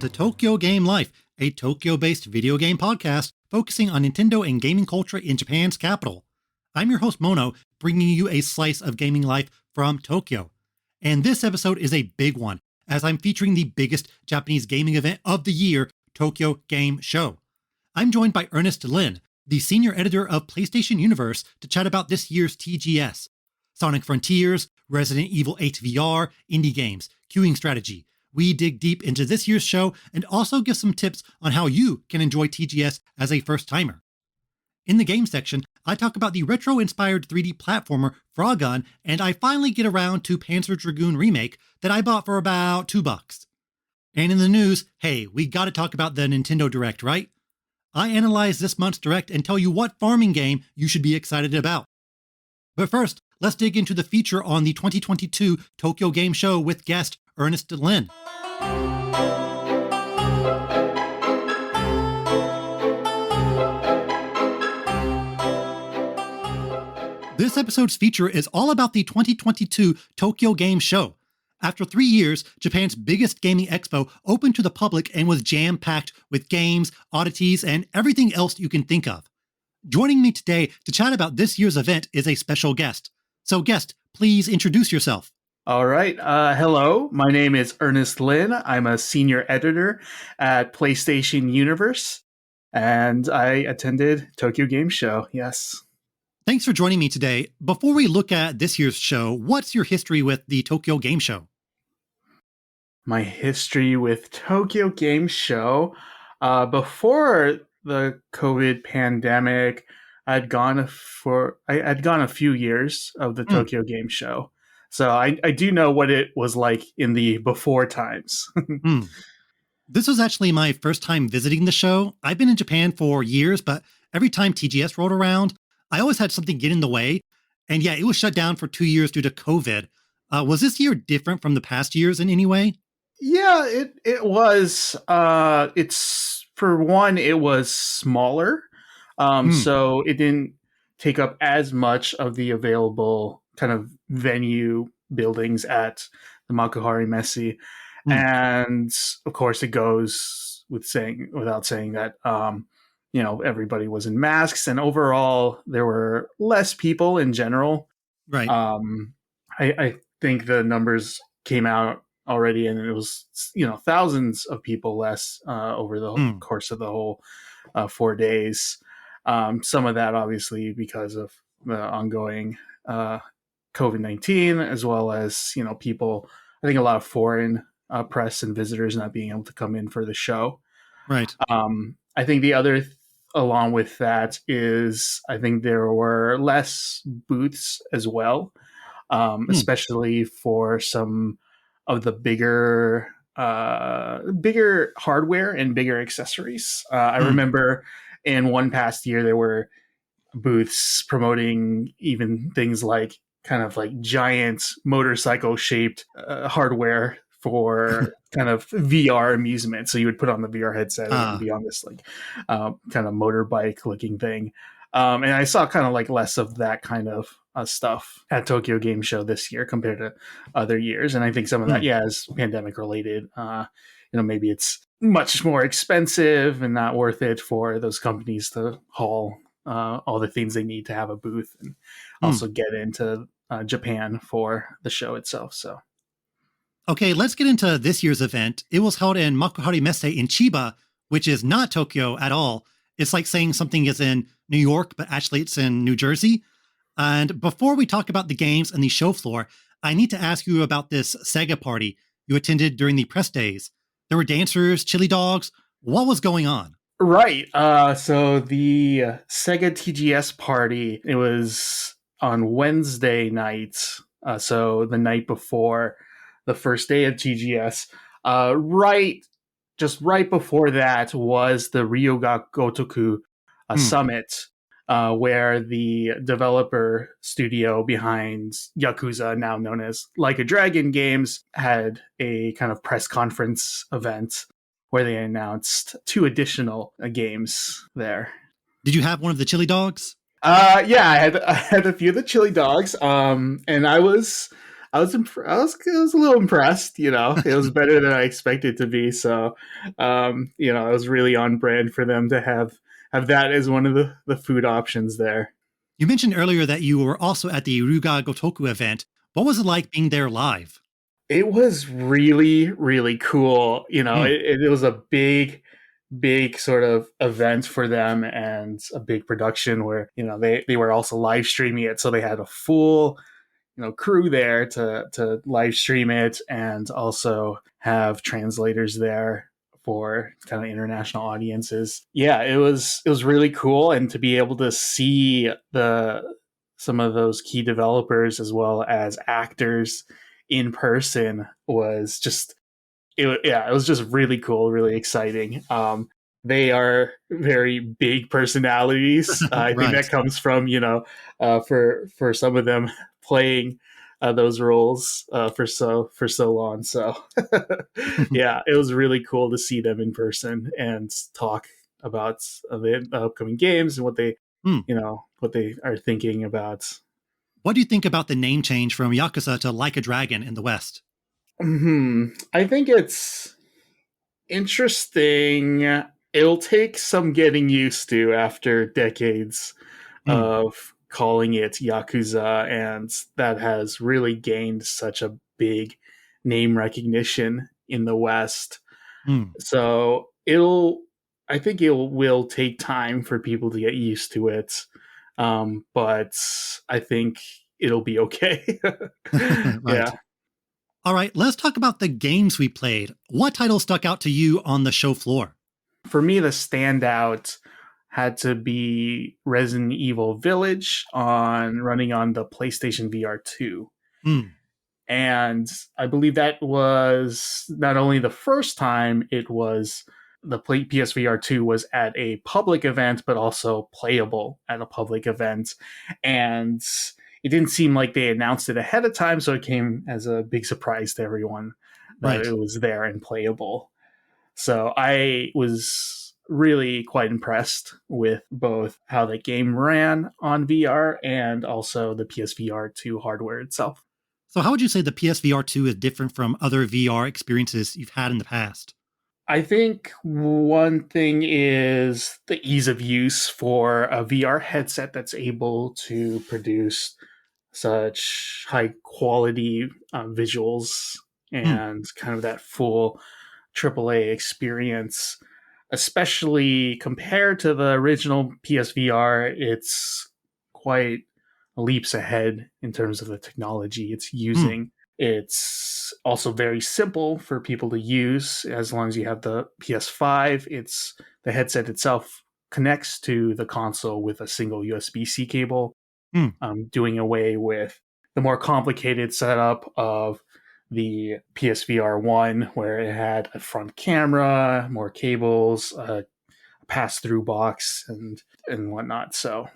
to Tokyo Game Life, a Tokyo-based video game podcast focusing on Nintendo and gaming culture in Japan's capital. I'm your host Mono, bringing you a slice of gaming life from Tokyo. And this episode is a big one, as I'm featuring the biggest Japanese gaming event of the year, Tokyo Game Show. I'm joined by Ernest Lin, the senior editor of PlayStation Universe, to chat about this year's TGS. Sonic Frontiers, Resident Evil 8 VR, indie games, queuing strategy. We dig deep into this year's show and also give some tips on how you can enjoy TGS as a first-timer. In the game section, I talk about the retro-inspired 3D platformer Frogun, and I finally get around to Panzer Dragoon Remake that I bought for about $2. And in the news, hey, we gotta talk about the Nintendo Direct, right? I analyze this month's Direct and tell you what farming game you should be excited about. But first, let's dig into the feature on the 2022 Tokyo Game Show with guest Ernest Lin. This episode's feature is all about the 2022 Tokyo Game Show. After 3 years, Japan's biggest gaming expo opened to the public and was jam-packed with games, oddities, and everything else you can think of. Joining me today to chat about this year's event is a special guest. So guest, please introduce yourself. All right. Hello. My name is Ernest Lin. I'm a senior editor at PlayStation Universe, and I attended Tokyo Game Show. Yes. Thanks for joining me today. Before we look at this year's show, what's your history with the Tokyo Game Show? My history with Tokyo Game Show, before the COVID pandemic, I'd gone a few years of the Tokyo Game Show. So I do know what it was like in the before times. This was actually my first time visiting the show. I've been in Japan for years, but every time TGS rolled around, I always had something get in the way. And yeah, it was shut down for 2 years due to COVID. Was this year different from the past years in any way? Yeah, it was. It's for one, it was smaller. So it didn't take up as much of the available kind of venue buildings at the Makuhari Messe. And of course it goes without saying that, everybody was in masks, and overall there were less people in general. Right. I think the numbers came out already, and it was, thousands of people less over the course of the whole 4 days. Some of that obviously because of the ongoing COVID-19, as well as, people, I think a lot of foreign press and visitors not being able to come in for the show. Right. I think the other along with that is I think there were less booths as well, especially for some of the bigger hardware and bigger accessories. I remember in one past year there were booths promoting even things like kind of like giant motorcycle shaped hardware for kind of VR amusement. So you would put on the VR headset and be on this like kind of motorbike looking thing. And I saw kind of like less of that kind of stuff at Tokyo Game Show this year compared to other years. And I think some of that, is pandemic related. Maybe it's much more expensive and not worth it for those companies to haul all the things they need to have a booth and also get into Japan for the show itself. So, okay, let's get into this year's event. It was held in Makuhari Messe in Chiba, which is not Tokyo at all. It's like saying something is in New York, but actually it's in New Jersey. And before we talk about the games and the show floor, I need to ask you about this Sega party you attended during the press days. There were dancers, chili dogs. What was going on? Right. So the Sega TGS party, it was on Wednesday night. So the night before the first day of TGS. Right before that was the Ryoga Gotoku Summit, where the developer studio behind Yakuza, now known as Like a Dragon Games, had a kind of press conference event where they announced 2 additional games there. Did you have one of the chili dogs? Yeah, I had a few of the chili dogs, and I was I was a little impressed. You know, it was better than I expected to be. So, you know, it was really on brand for them to have that as one of the food options there. You mentioned earlier that you were also at the Ryuga Gotoku event. What was it like being there live? It was really, really cool. You know, Mm, it was a big sort of event for them and a big production where, you know, they were also live streaming it. So they had a full, you know, crew there to live stream it and also have translators there for kind of international audiences. Yeah, it was really cool, and to be able to see the some of those key developers as well as actors in person was just it was just really cool, really exciting. They are very big personalities. I think right. that comes from, you know, for some of them playing those roles for so long. So yeah, it was really cool to see them in person and talk about the upcoming games and what they, Hmm. you know, what they are thinking about. What do you think about the name change from Yakuza to Like a Dragon in the West? I think it's interesting. It'll take some getting used to after decades Hmm. of calling it Yakuza, and that has really gained such a big name recognition in the West. Hmm. So I think it will take time for people to get used to it. But I think it'll be okay. Right. Yeah. All right, let's talk about the games we played. What title stuck out to you on the show floor? For me, the standout had to be Resident Evil Village on running on the PlayStation VR 2. Hmm. And I believe that was not only the first time it was the PSVR 2 was at a public event, but also playable at a public event. And it didn't seem like they announced it ahead of time, so it came as a big surprise to everyone that Right. it was there and playable. So I was really quite impressed with both how the game ran on VR and also the PSVR 2 hardware itself. So, how would you say the PSVR 2 is different from other VR experiences you've had in the past? I think one thing is the ease of use for a VR headset that's able to produce such high quality visuals Hmm. and kind of that full AAA experience, especially compared to the original PSVR. It's quite leaps ahead in terms of the technology it's Hmm. using. It's also very simple for people to use as long as you have the PS5. It's the headset itself connects to the console with a single USB-C cable, Hmm. doing away with the more complicated setup of the PSVR 1, where it had a front camera, more cables, a pass through box, and whatnot. So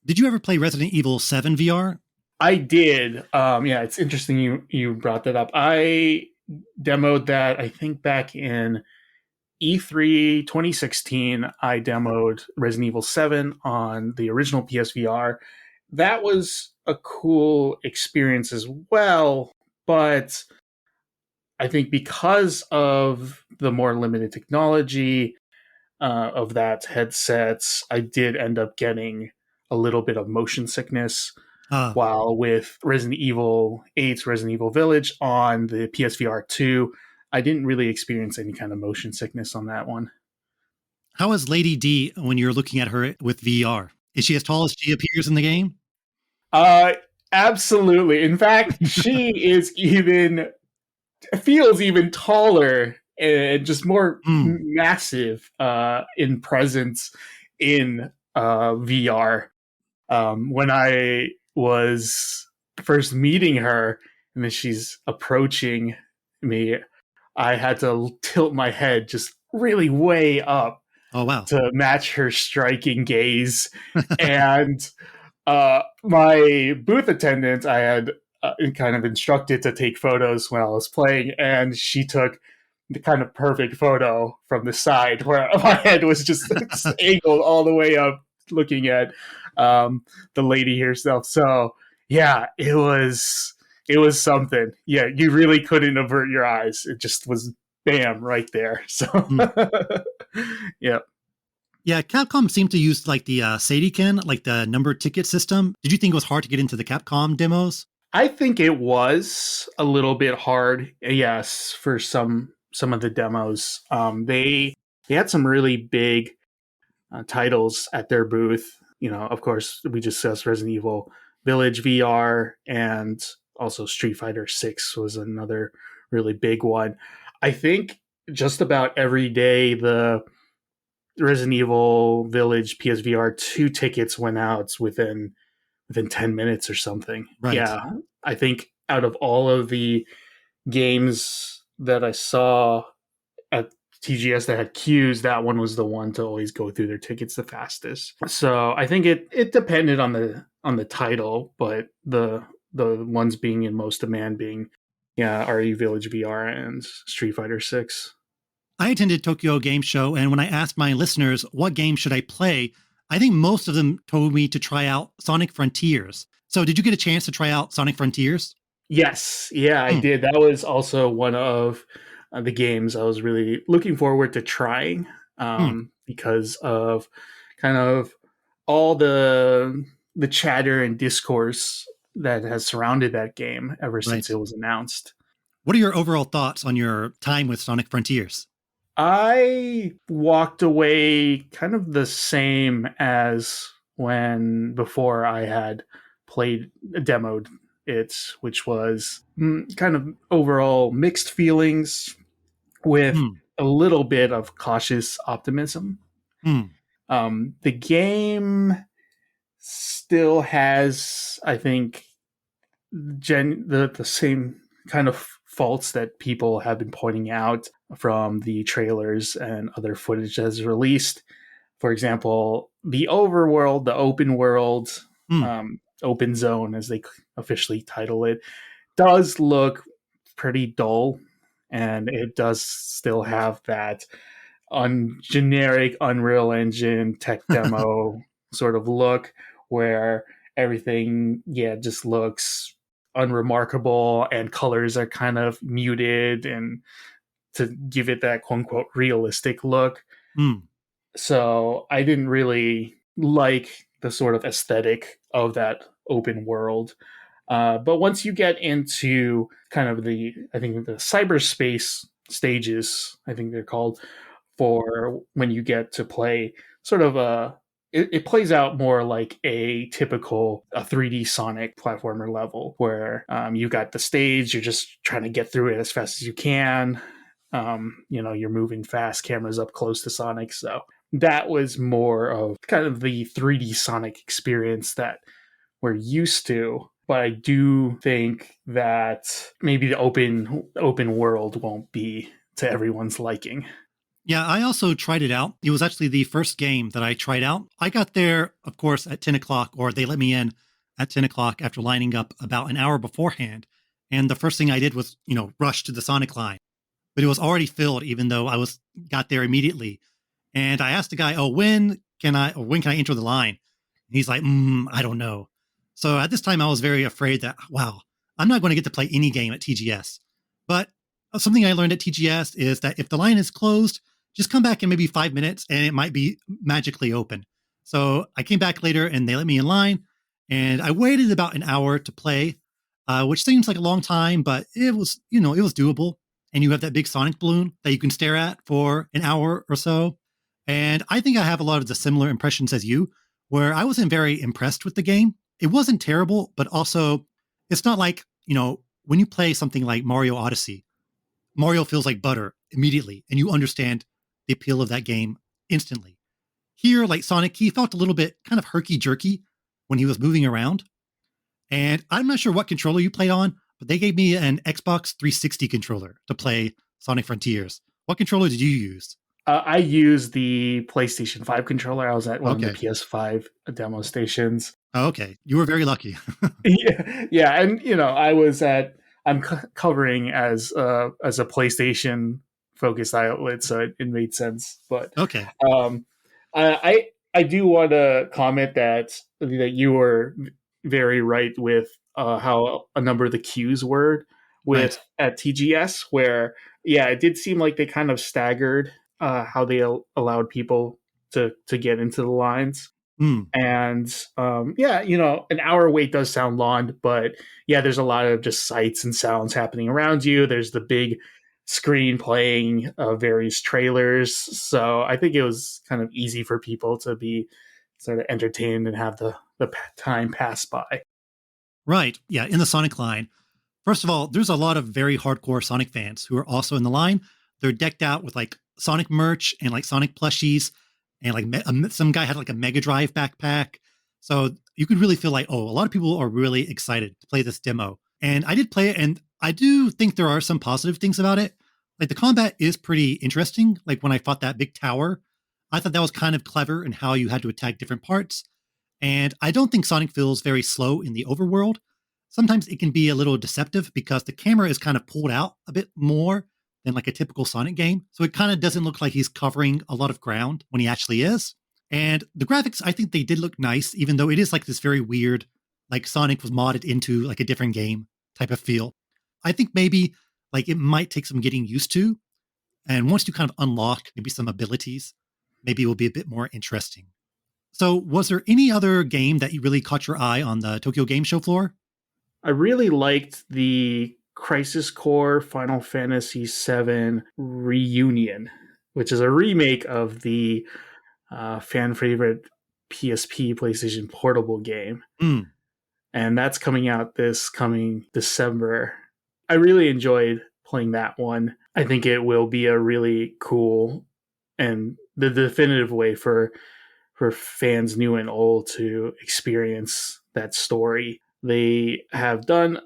Did you ever play Resident Evil 7 VR? I did. Yeah, it's interesting you brought that up. I demoed that, I think, back in E3 2016. I demoed Resident Evil 7 on the original PSVR. That was a cool experience as well, but I think because of the more limited technology of that headset, I did end up getting a little bit of motion sickness. Uh, While with Resident Evil 8's Resident Evil Village on the PSVR 2, I didn't really experience any kind of motion sickness on that one. how is Lady D when you're looking at her with VR? Is she as tall as she appears in the game? Uh, Absolutely. In fact, she is even feels even taller and just more Hmm. massive in presence in VR. When I was first meeting her and then she's approaching me, I had to tilt my head just really way up Oh, wow. to match her striking gaze. And my booth attendant, I had kind of instructed to take photos when I was playing, and she took the kind of perfect photo from the side where my head was just angled all the way up, looking at the lady herself. So yeah, It was something. Yeah, you really couldn't avert your eyes. It just was bam right there. So, yeah. Yeah, Capcom seemed to use like the Seiken, like the numbered ticket system. Did you think it was hard to get into the Capcom demos? I think it was a little bit hard, yes, for some of the demos. They had some really big titles at their booth. Of course, we discussed Resident Evil Village VR, and also Street Fighter 6 was another really big one. I think just about every day the Resident Evil Village PSVR 2 tickets went out within 10 minutes or something. Right. Yeah, I think out of all of the games that I saw at TGS that had queues, that one was the one to always go through their tickets the fastest. So I think it depended on the title, but the ones being in most demand being RE Village VR and Street Fighter 6. I attended Tokyo Game Show, and when I asked my listeners what game should I play, I think most of them told me to try out Sonic Frontiers. So did you get a chance to try out Sonic Frontiers? Yes. Yeah, I did. That was also one of the games I was really looking forward to trying because of kind of all the chatter and discourse that has surrounded that game ever since it was announced. What are your overall thoughts on your time with Sonic Frontiers? I walked away kind of the same as when before I had demoed it, which was kind of overall mixed feelings with a little bit of cautious optimism. The game still has, I think, the same kind of faults that people have been pointing out from the trailers and other footage that's released. For example, the overworld, the open world, open zone, as they officially title it, does look pretty dull, and it does still have that generic Unreal Engine tech demo sort of look where everything just looks unremarkable and colors are kind of muted and to give it that quote unquote realistic look. So I didn't really like the sort of aesthetic of that open world. But once you get into kind of I think the cyberspace stages, I think they're called, for when you get to play sort of it plays out more like a typical 3D Sonic platformer level where you got the stage, you're just trying to get through it as fast as you can. You're moving fast, cameras up close to Sonic. So that was more of kind of the 3D Sonic experience that we're used to. But I do think that maybe the open world won't be to everyone's liking. Yeah, I also tried it out. It was actually the first game that I tried out. I got there, of course, at 10 o'clock, or they let me in at 10 o'clock after lining up about an hour beforehand. And the first thing I did was, rush to the Sonic line. But it was already filled, even though I got there immediately. And I asked the guy, when can I enter the line? And he's like, I don't know. So at this time, I was very afraid that, wow, I'm not going to get to play any game at TGS. But something I learned at TGS is that if the line is closed, just come back in maybe 5 minutes and it might be magically open. So I came back later and they let me in line, and I waited about an hour to play, which seems like a long time, but it was doable. And you have that big Sonic balloon that you can stare at for an hour or so. And I think I have a lot of the similar impressions as you, where I wasn't very impressed with the game. It wasn't terrible, but also it's not like, when you play something like Mario Odyssey, Mario feels like butter immediately, and you understand the appeal of that game instantly. Here, like Sonic, he felt a little bit kind of herky-jerky when he was moving around. And I'm not sure what controller you played on, but they gave me an Xbox 360 controller to play Sonic Frontiers. What controller did you use? I used the PlayStation 5 controller. I was at one of the PS5 demo stations. Oh, okay. You were very lucky. Yeah. And, I'm covering as a PlayStation focused outlet, so it made sense. But okay. I do want to comment that you were very right with how a number of the cues were Right. with at TGS, where yeah, it did seem like they kind of staggered how they allowed people to get into the lines. Mm. And yeah, an hour wait does sound long, but yeah, there's a lot of just sights and sounds happening around you. There's the big screen playing various trailers, so I think it was kind of easy for people to be sort of entertained and have the time pass by. Right. Yeah. In the Sonic line, first of all, there's a lot of very hardcore Sonic fans who are also in the line. They're decked out with like Sonic merch and like Sonic plushies, and like some guy had like a Mega Drive backpack. So you could really feel like, oh, a lot of people are really excited to play this demo. And I did play it, and I do think there are some positive things about it. Like the combat is pretty interesting. Like when I fought that big tower, I thought that was kind of clever in how you had to attack different parts. And I don't think Sonic feels very slow in the overworld. Sometimes it can be a little deceptive because the camera is kind of pulled out a bit more than like a typical Sonic game. So it kind of doesn't look like he's covering a lot of ground when he actually is. And the graphics, I think they did look nice, even though it is like this very weird, like Sonic was modded into like a different game type of feel. I think maybe like it might take some getting used to. And once you kind of unlock maybe some abilities, maybe it will be a bit more interesting. So, was there any other game that you really caught your eye on the Tokyo Game Show floor? I really liked the Crisis Core Final Fantasy VII Reunion, which is a remake of the fan favorite PSP PlayStation Portable game. Mm. And that's coming out this coming December. I really enjoyed playing that one. I think it will be a really cool and the definitive way for fans new and old to experience that story. They have done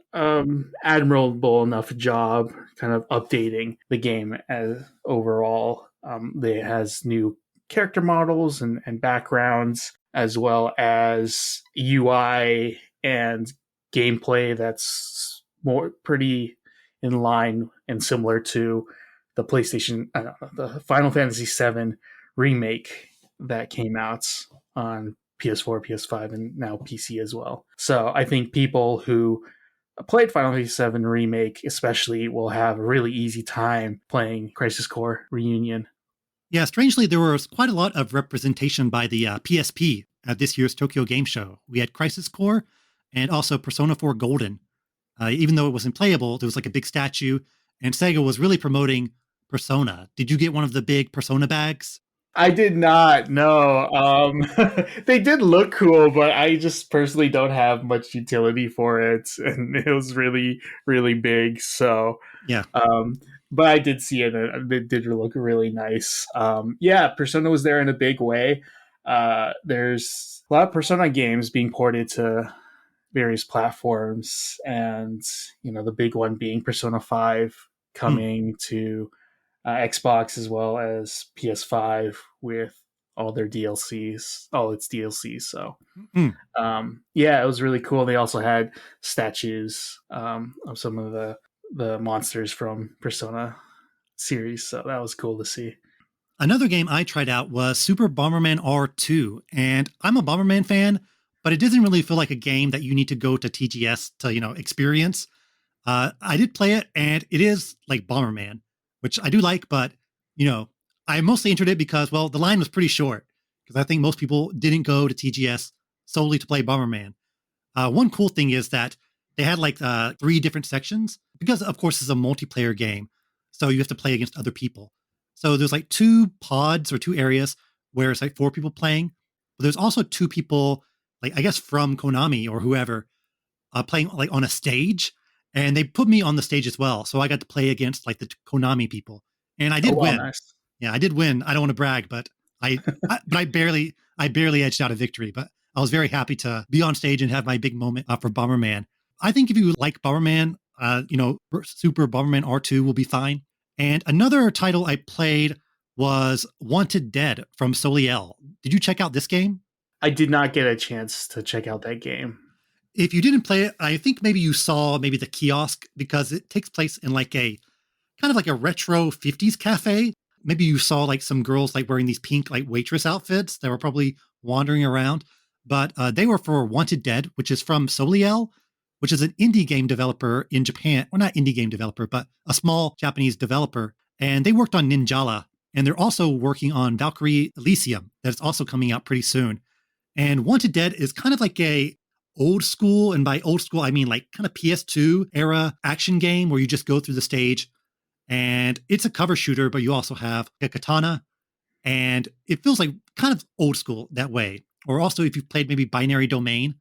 admirable enough job kind of updating the game as overall. It has new character models and backgrounds, as well as UI and gameplay that's more pretty in line and similar to the PlayStation, the Final Fantasy VII remake that came out on PS4, PS5, and now PC as well. So I think people who played Final Fantasy VII Remake especially will have a really easy time playing Crisis Core Reunion. Yeah, strangely, there was quite a lot of representation by the PSP at this year's Tokyo Game Show. We had Crisis Core and also Persona 4 Golden. Even though it wasn't playable, there was like a big statue, and Sega was really promoting Persona. Did you get one of the big Persona bags? I did not know. They did look cool, but I just personally don't have much utility for it, and it was really, really big. So, Yeah. um, but I did see it, and it did look really nice. Yeah, Persona was there in a big way. There's a lot of Persona games being ported to various platforms, and the big one being Persona 5 Mm. coming to Xbox as well as PS5 with all their DLCs, all its DLCs. So, Mm. yeah, it was really cool. They also had statues of some of the monsters from Persona series, so that was cool to see. Another game I tried out was Super Bomberman R2, and I'm a Bomberman fan, but it doesn't really feel like a game that you need to go to TGS to, experience. I did play it, and it is like Bomberman, which I do like, but you know, I mostly entered it because, well, the line was pretty short. Because I think most people didn't go to TGS solely to play Bomberman. One cool thing is that they had like three different sections because, of course, it's a multiplayer game, so you have to play against other people. So there's like two pods or two areas where it's like four people playing, but there's also two people, like I guess from Konami or whoever, playing like on a stage, and they put me on the stage as well. So I got to play against like the Konami people, and I Oh did wow, win. nice. Yeah, I did win. I don't want to brag, but I barely edged out a victory. But I was very happy to be on stage and have my big moment for Bomberman. I think if you like Bomberman, Super Bomberman R2 will be fine. And another title I played was Wanted Dead from Soliel. Did you check out this game? I did not get a chance to check out that game. If you didn't play it, I think maybe you saw maybe the kiosk because it takes place in like a kind of like a retro 50s cafe. Maybe you saw like some girls like wearing these pink like waitress outfits that were probably wandering around. but they were for Wanted Dead, which is from Soliel, which is an indie game developer in Japan. Well, not indie game developer, but a small Japanese developer. And they worked on Ninjala, and they're also working on Valkyrie Elysium, that's also coming out pretty soon. And Wanted Dead is kind of like a old school, and by old school, I mean like kind of PS2 era action game where you just go through the stage. And it's a cover shooter, but you also have a katana. And it feels like kind of old school that way. Or also, if you've played maybe Binary Domain,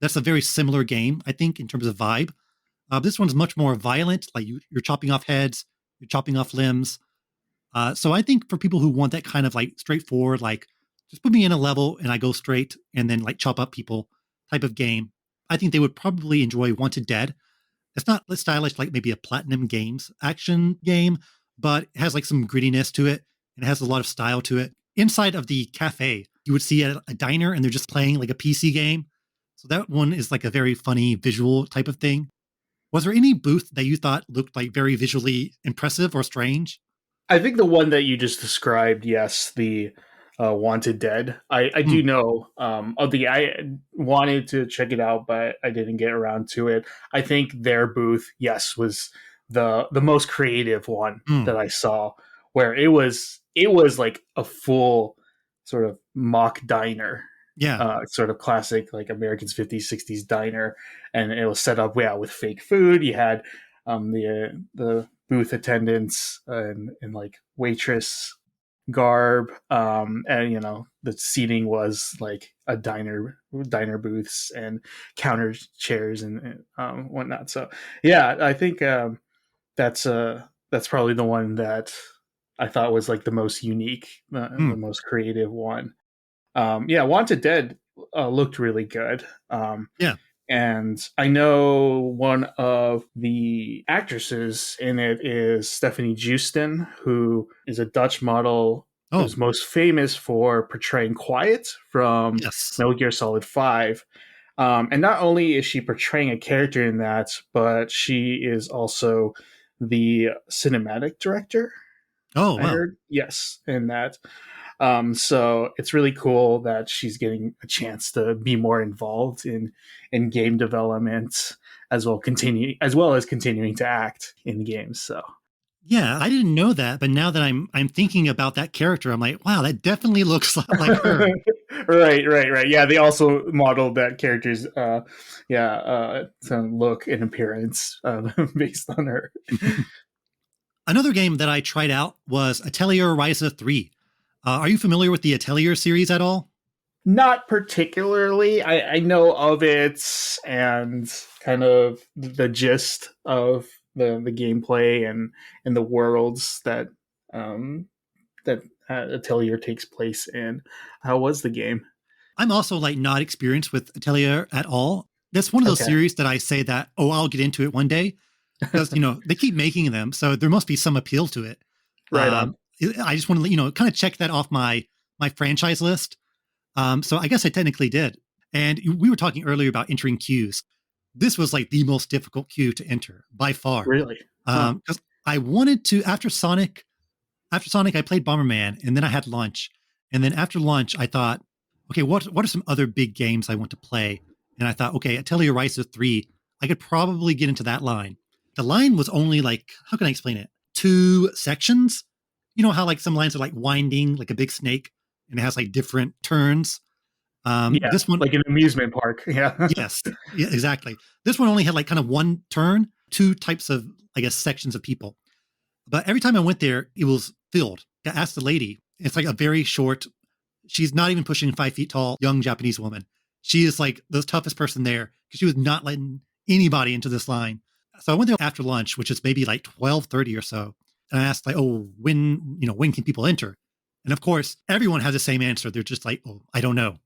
that's a very similar game, I think, in terms of vibe. This one's much more violent, like you're chopping off heads, you're chopping off limbs. So I think for people who want that kind of like straightforward, like just put me in a level and I go straight and then like chop up people type of game, I think they would probably enjoy Wanted Dead. It's not stylish like maybe a Platinum Games action game, but it has like some grittiness to it and it has a lot of style to it. Inside of the cafe, you would see a diner and they're just playing like a PC game. So that one is like a very funny visual type of thing. Was there any booth that you thought looked like very visually impressive or strange? I think the one that you just described, yes, the Wanted Dead. I do know I wanted to check it out, but I didn't get around to it. I think their booth, yes, was the most creative one that I saw, where it was like a full sort of mock diner. Yeah. Sort of classic like Americans 50s 60s diner, and it was set up with fake food. You had the booth attendants and like waitress garb, and the seating was like a diner booths and counter chairs and whatnot. So yeah, I think that's probably the one that I thought was like the most unique, the most creative one. Yeah, Wanted Dead looked really good. Yeah. And I know one of the actresses in it is Stephanie Houston, who is a Dutch model who's most famous for portraying Quiet from Metal Gear Solid 5. And not only is she portraying a character in that, but she is also the cinematic director. Oh, I wow. heard. Yes, in that. So it's really cool that she's getting a chance to be more involved in game development as well as continuing to act in games. So Yeah, I didn't know that, but now that I'm thinking about that character, I'm like, wow, that definitely looks like her. right. Yeah, they also modeled that character's look and appearance based on her. Another game that I tried out was Atelier Ryza 3. Are you familiar with the Atelier series at all? Not particularly. I know of it and kind of the gist of the gameplay and the worlds that Atelier takes place in. How was the game? I'm also like not experienced with Atelier at all. That's one of those Okay. series that I say that, I'll get into it one day because, they keep making them. So there must be some appeal to it. Right on. I just want to, kind of check that off my franchise list. So I guess I technically did. And we were talking earlier about entering queues. This was like the most difficult queue to enter by far. Really? Because I wanted to, after Sonic, I played Bomberman and then I had lunch. And then after lunch, I thought, okay, what are some other big games I want to play? And I thought, okay, Atelier Ryza 3, I could probably get into that line. The line was only like, how can I explain it? 2 sections. You know how like some lines are like winding, like a big snake, and it has like different turns. This one, like an amusement park. Yeah. yes, yeah, exactly. This one only had like kind of one turn, 2 types of, I guess, sections of people. But every time I went there, it was filled. I asked the lady, it's like a very short, she's not even pushing 5 feet tall, young Japanese woman. She is like the toughest person there because she was not letting anybody into this line. So I went there after lunch, which is maybe like 12:30 or so. And I asked like, when can people enter? And of course, everyone has the same answer. They're just like, I don't know.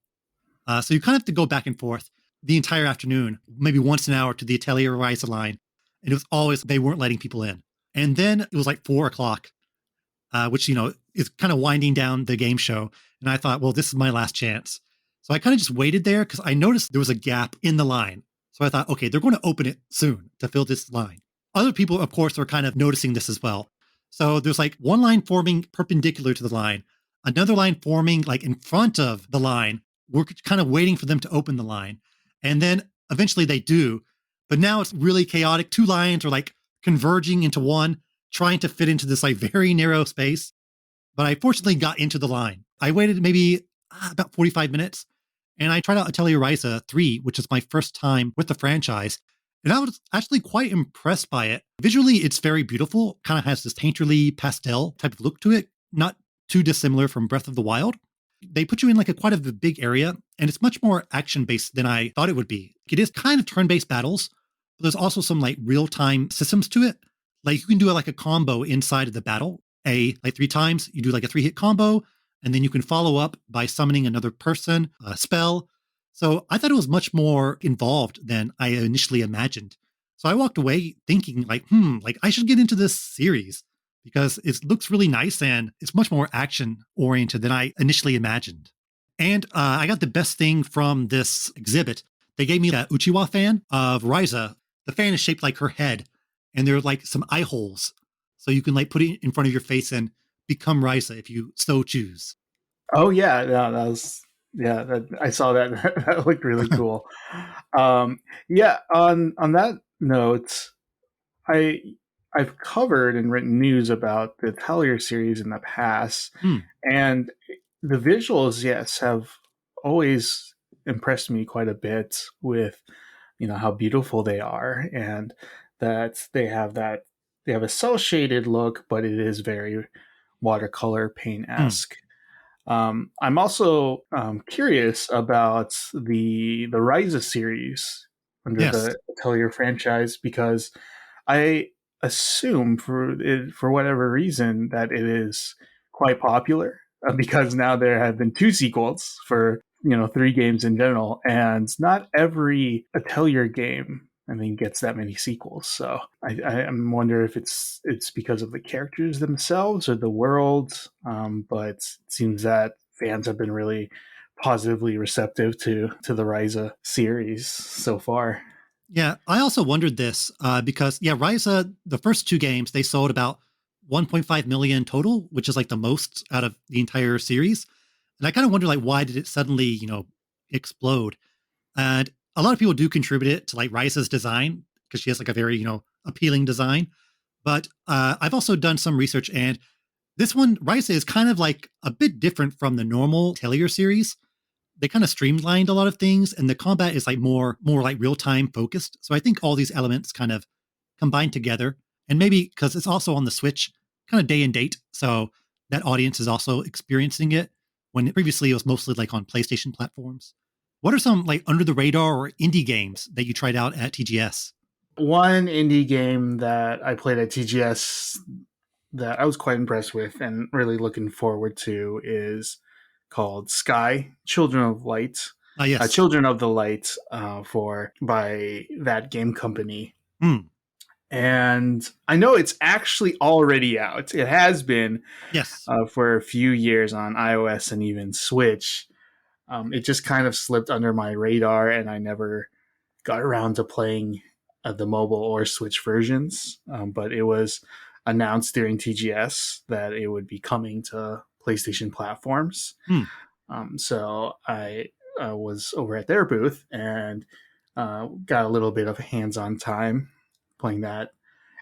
So you kind of have to go back and forth the entire afternoon, maybe once an hour to the Atelier Ryza line. And it was always, they weren't letting people in. And then it was like 4:00, which, is kind of winding down the game show. And I thought, well, this is my last chance. So I kind of just waited there because I noticed there was a gap in the line. So I thought, okay, they're going to open it soon to fill this line. Other people, of course, are kind of noticing this as well. So there's like one line forming perpendicular to the line, another line forming like in front of the line, we're kind of waiting for them to open the line. And then eventually they do. But now it's really chaotic. Two lines are like converging into one, trying to fit into this like very narrow space. But I fortunately got into the line. I waited maybe about 45 minutes and I tried out Atelier Ryza 3, which is my first time with the franchise. And I was actually quite impressed by it. Visually, it's very beautiful, kind of has this painterly pastel type of look to it, not too dissimilar from Breath of the Wild. They put you in like a quite a big area, and it's much more action based than I thought it would be. It is kind of turn based battles, but there's also some like real time systems to it. Like you can do like a combo inside of the battle, like 3 times. You do like a 3-hit combo, and then you can follow up by summoning another person, a spell. So I thought it was much more involved than I initially imagined. So I walked away thinking like I should get into this series because it looks really nice and it's much more action oriented than I initially imagined. And I got the best thing from this exhibit. They gave me that Uchiwa fan of Ryza. The fan is shaped like her head, and there are like some eye holes. So you can like put it in front of your face and become Ryza if you so choose. Oh yeah, no, that was yeah. I saw that. That looked really cool. Yeah. On that note, I I've covered and written news about the Atelier series in the past, Hmm. and the visuals, yes, have always impressed me quite a bit with how beautiful they are, and that they have a cell shaded look, but it is very watercolor paint Hmm. esque. I'm also curious about the Ryza series under Yes. the Atelier franchise because I assume for whatever reason that it is quite popular because now there have been 2 sequels for 3 games in general, and not every Atelier game gets that many sequels. So I'm wonder if it's because of the characters themselves or the world, but it seems that fans have been really positively receptive to the Ryza series so far. Yeah, I also wondered this because, yeah, Ryza, the first 2 games, they sold about 1.5 million total, which is like the most out of the entire series. And I kind of wonder, like, why did it suddenly, explode? And a lot of people do contribute it to like Ryza's design because she has like a very, appealing design. But I've also done some research, and this one, Ryza, is kind of like a bit different from the normal Taylor series. They kind of streamlined a lot of things, and the combat is like more like real time focused. So I think all these elements kind of combined together, and maybe because it's also on the Switch, kind of day and date, so that audience is also experiencing it when previously it was mostly like on PlayStation platforms. What are some like under the radar or indie games that you tried out at TGS? One indie game that I played at TGS that I was quite impressed with and really looking forward to is called Sky Children of Light, Yes. Children of the Light, for by that game company. Hmm. And I know it's actually already out. It has been Yes. for a few years on iOS and even Switch. It just kind of slipped under my radar, and I never got around to playing the mobile or Switch versions. But it was announced during TGS that it would be coming to PlayStation platforms. Hmm. So I was over at their booth and got a little bit of hands-on time playing that.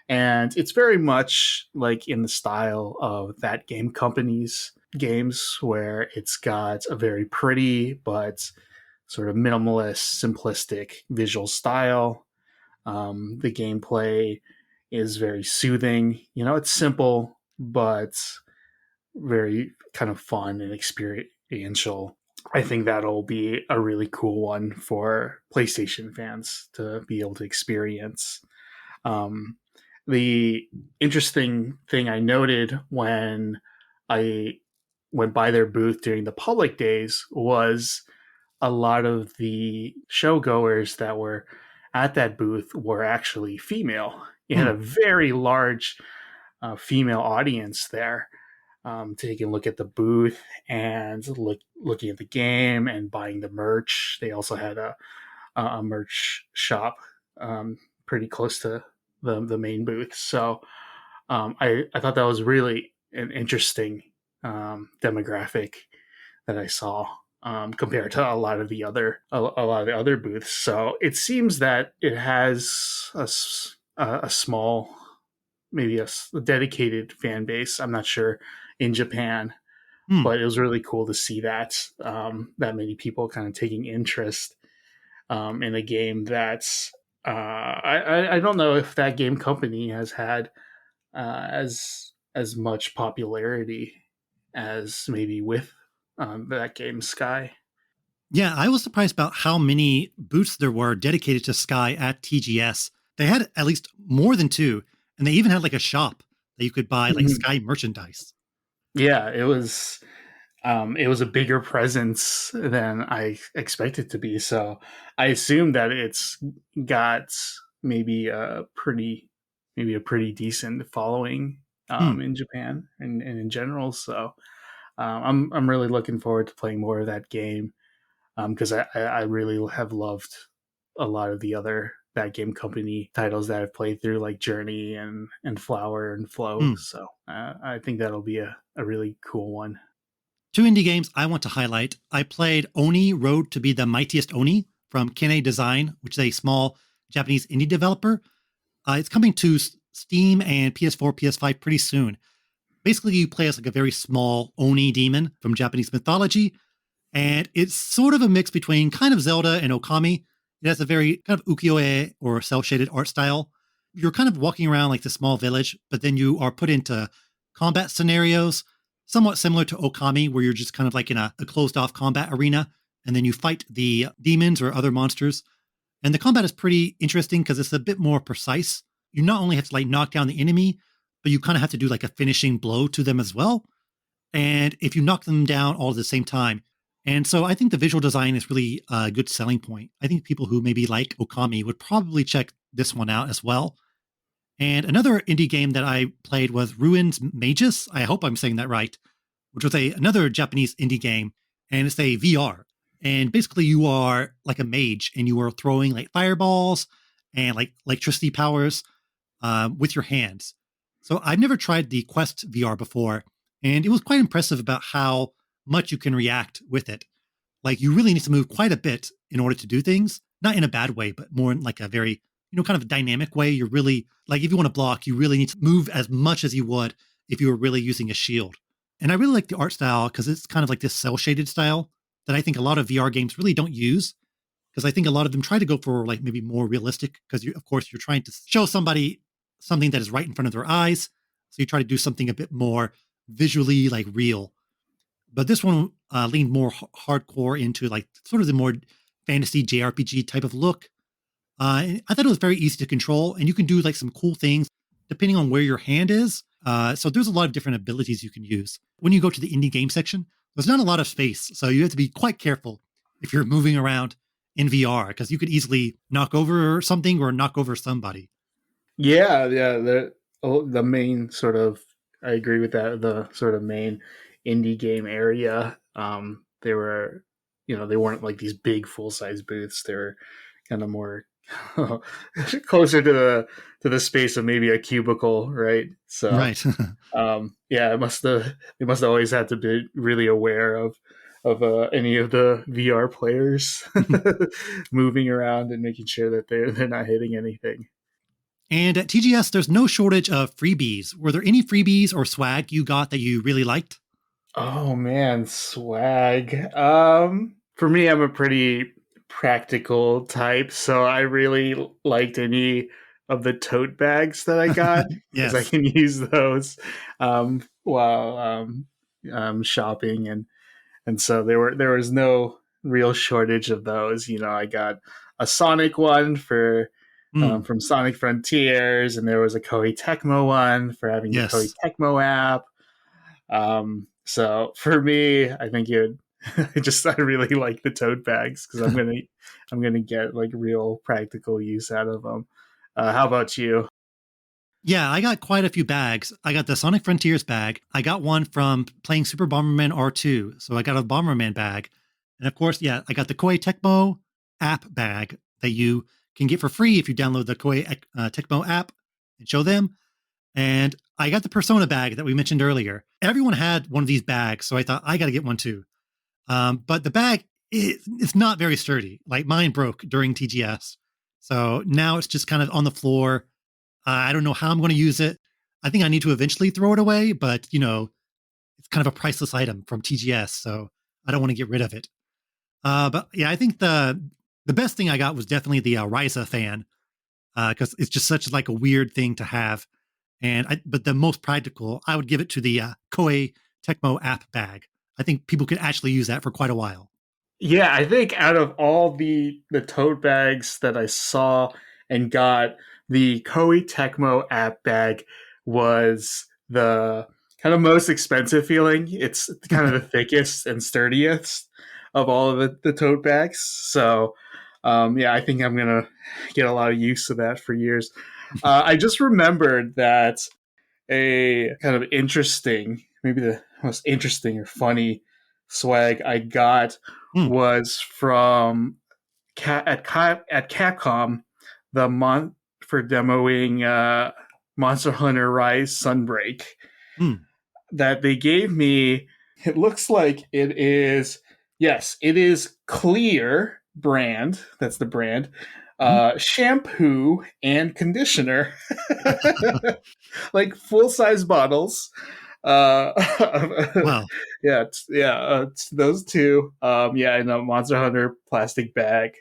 And it's very much like in the style of that game company's games, where it's got a very pretty but sort of minimalist, simplistic visual style. The gameplay is very soothing. It's simple, but very kind of fun and experiential. I think that'll be a really cool one for PlayStation fans to be able to experience. Um, the interesting thing I noted when I went by their booth during the public days was a lot of the showgoers that were at that booth were actually female. You had Hmm. a very large female audience there, taking a look at the booth and looking at the game and buying the merch. They also had a merch shop pretty close to the main booth. So I thought that was really an interesting demographic that I saw. compared to a lot of the other booths. So it seems that it has a small, maybe a dedicated fan base. I'm not sure in Japan, Hmm. but it was really cool to see that that many people kind of taking interest in a game that's I don't know if that game company has had as much popularity as maybe with that game Sky. Yeah, I was surprised about how many booths there were dedicated to Sky at TGS. They had at least more than two, and they even had like a shop that you could buy like Mhm. Sky merchandise. Yeah, it was a bigger presence than I expected to be. So I assume that it's got maybe a pretty decent following Hmm. in Japan and in general. So I'm really looking forward to playing more of that game because I really have loved a lot of the other that game company titles that I've played through, like Journey and Flower and Flow. Hmm. So I think that'll be a really cool one. Two indie games I want to highlight. I played Oni Road to be the Mightiest Oni from Kine Design, which is a small Japanese indie developer. It's coming to Steam and PS4, PS5 pretty soon. Basically, you play as like a very small Oni demon from Japanese mythology, and it's sort of a mix between kind of Zelda and Okami. It has a very kind of ukiyo-e or cel-shaded art style. You're kind of walking around like the small village, but then you are put into combat scenarios, somewhat similar to Okami, where you're just kind of like in a closed off combat arena, and then you fight the demons or other monsters. And the combat is pretty interesting because it's a bit more precise. You not only have to like knock down the enemy, but you kind of have to do like a finishing blow to them as well. And if you knock them down all at the same time. And so I think the visual design is really a good selling point. I think people who maybe like Okami would probably check this one out as well. And another indie game that I played was Ruins Magus. I hope I'm saying that right, which was another Japanese indie game, and it's a VR. And basically, you are like a mage, and you are throwing like fireballs and like electricity powers with your hands. So I've never tried the Quest VR before, and it was quite impressive about how much you can react with it. Like you really need to move quite a bit in order to do things, not in a bad way, but more in like a very, kind of dynamic way. You're really like if you want to block, you really need to move as much as you would if you were really using a shield. And I really like the art style because it's kind of like this cell shaded style that I think a lot of VR games really don't use because I think a lot of them try to go for like maybe more realistic because of course you're trying to show somebody something that is right in front of their eyes. So you try to do something a bit more visually like real. But this one leaned more hardcore into like sort of the more fantasy JRPG type of look. I thought it was very easy to control, and you can do like some cool things depending on where your hand is. So there's a lot of different abilities you can use. When you go to the indie game section, there's not a lot of space, so you have to be quite careful if you're moving around in VR because you could easily knock over something or knock over somebody. Yeah. The main sort of I agree with that. The sort of main indie game area. They were, they weren't like these big full size booths. They were kind of more closer to the space of maybe a cubicle, right? So Right. yeah, they must have always had to be really aware of any of the VR players moving around and making sure that they're not hitting anything. And at TGS, there's no shortage of freebies. Were there any freebies or swag you got that you really liked? Oh man, swag. For me, I'm a pretty practical type, so I really liked any of the tote bags that I got because I Yes. can use those while shopping, and so there was no real shortage of those. I got a Sonic one for Mm, from Sonic Frontiers, and there was a Koei Tecmo one for having the Koei yes. Tecmo app. So for me, I think it. I really like the tote bags because I'm gonna get like real practical use out of them. How about you? Yeah, I got quite a few bags. I got the Sonic Frontiers bag. I got one from playing Super Bomberman R2. So I got a Bomberman bag. And of course, yeah, I got the Koei Tecmo app bag that you can get for free if you download the Koei Tecmo app and show them. And I got the Persona bag that we mentioned earlier. Everyone had one of these bags. So I thought I got to get one too. But the bag, it's not very sturdy. Like mine broke during TGS. So now it's just kind of on the floor. I don't know how I'm going to use it. I think I need to eventually throw it away, but it's kind of a priceless item from TGS, so I don't want to get rid of it. But yeah, I think the best thing I got was definitely the Ryza fan, because it's just such like a weird thing to have. But the most practical, I would give it to the Koei Tecmo app bag. I think people could actually use that for quite a while. Yeah, I think out of all the tote bags that I saw and got, the Koei Tecmo app bag was the kind of most expensive feeling. It's kind of the thickest and sturdiest of all of the tote bags. So, yeah, I think I'm gonna get a lot of use of that for years. I just remembered that a kind of interesting, maybe the most interesting or funny swag I got Hmm. was from at Capcom, the month for demoing Monster Hunter Rise Sunbreak Hmm. that they gave me. It looks like it is, yes, it is Clear brand. That's the brand. Shampoo and conditioner, like full size bottles. Uh, Wow. it's those two. Yeah, in a Monster Hunter plastic bag.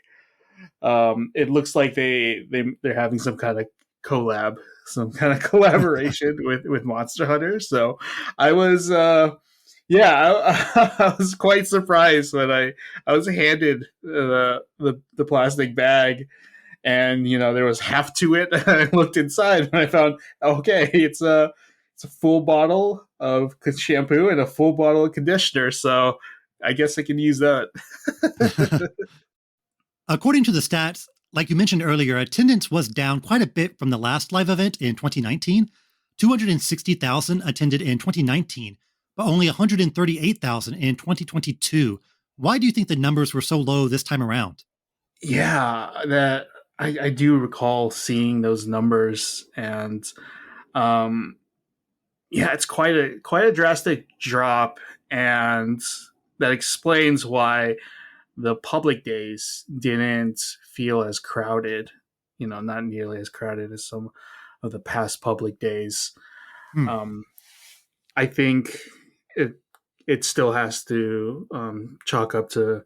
It looks like they're having some kind of collab, some kind of collaboration with Monster Hunter. So I was I was quite surprised when I was handed the plastic bag, and there was half to it. I looked inside and I found, okay, it's a full bottle of shampoo and a full bottle of conditioner. So I guess I can use that. According to the stats, like you mentioned earlier, attendance was down quite a bit from the last live event in 2019. 260,000 attended in 2019, but only 138,000 in 2022. Why do you think the numbers were so low this time around? Yeah, that I do recall seeing those numbers, and um, yeah, it's quite a drastic drop, and that explains why the public days didn't feel as crowded. Not nearly as crowded as some of the past public days. Hmm. Um, I think it it still has to chalk up to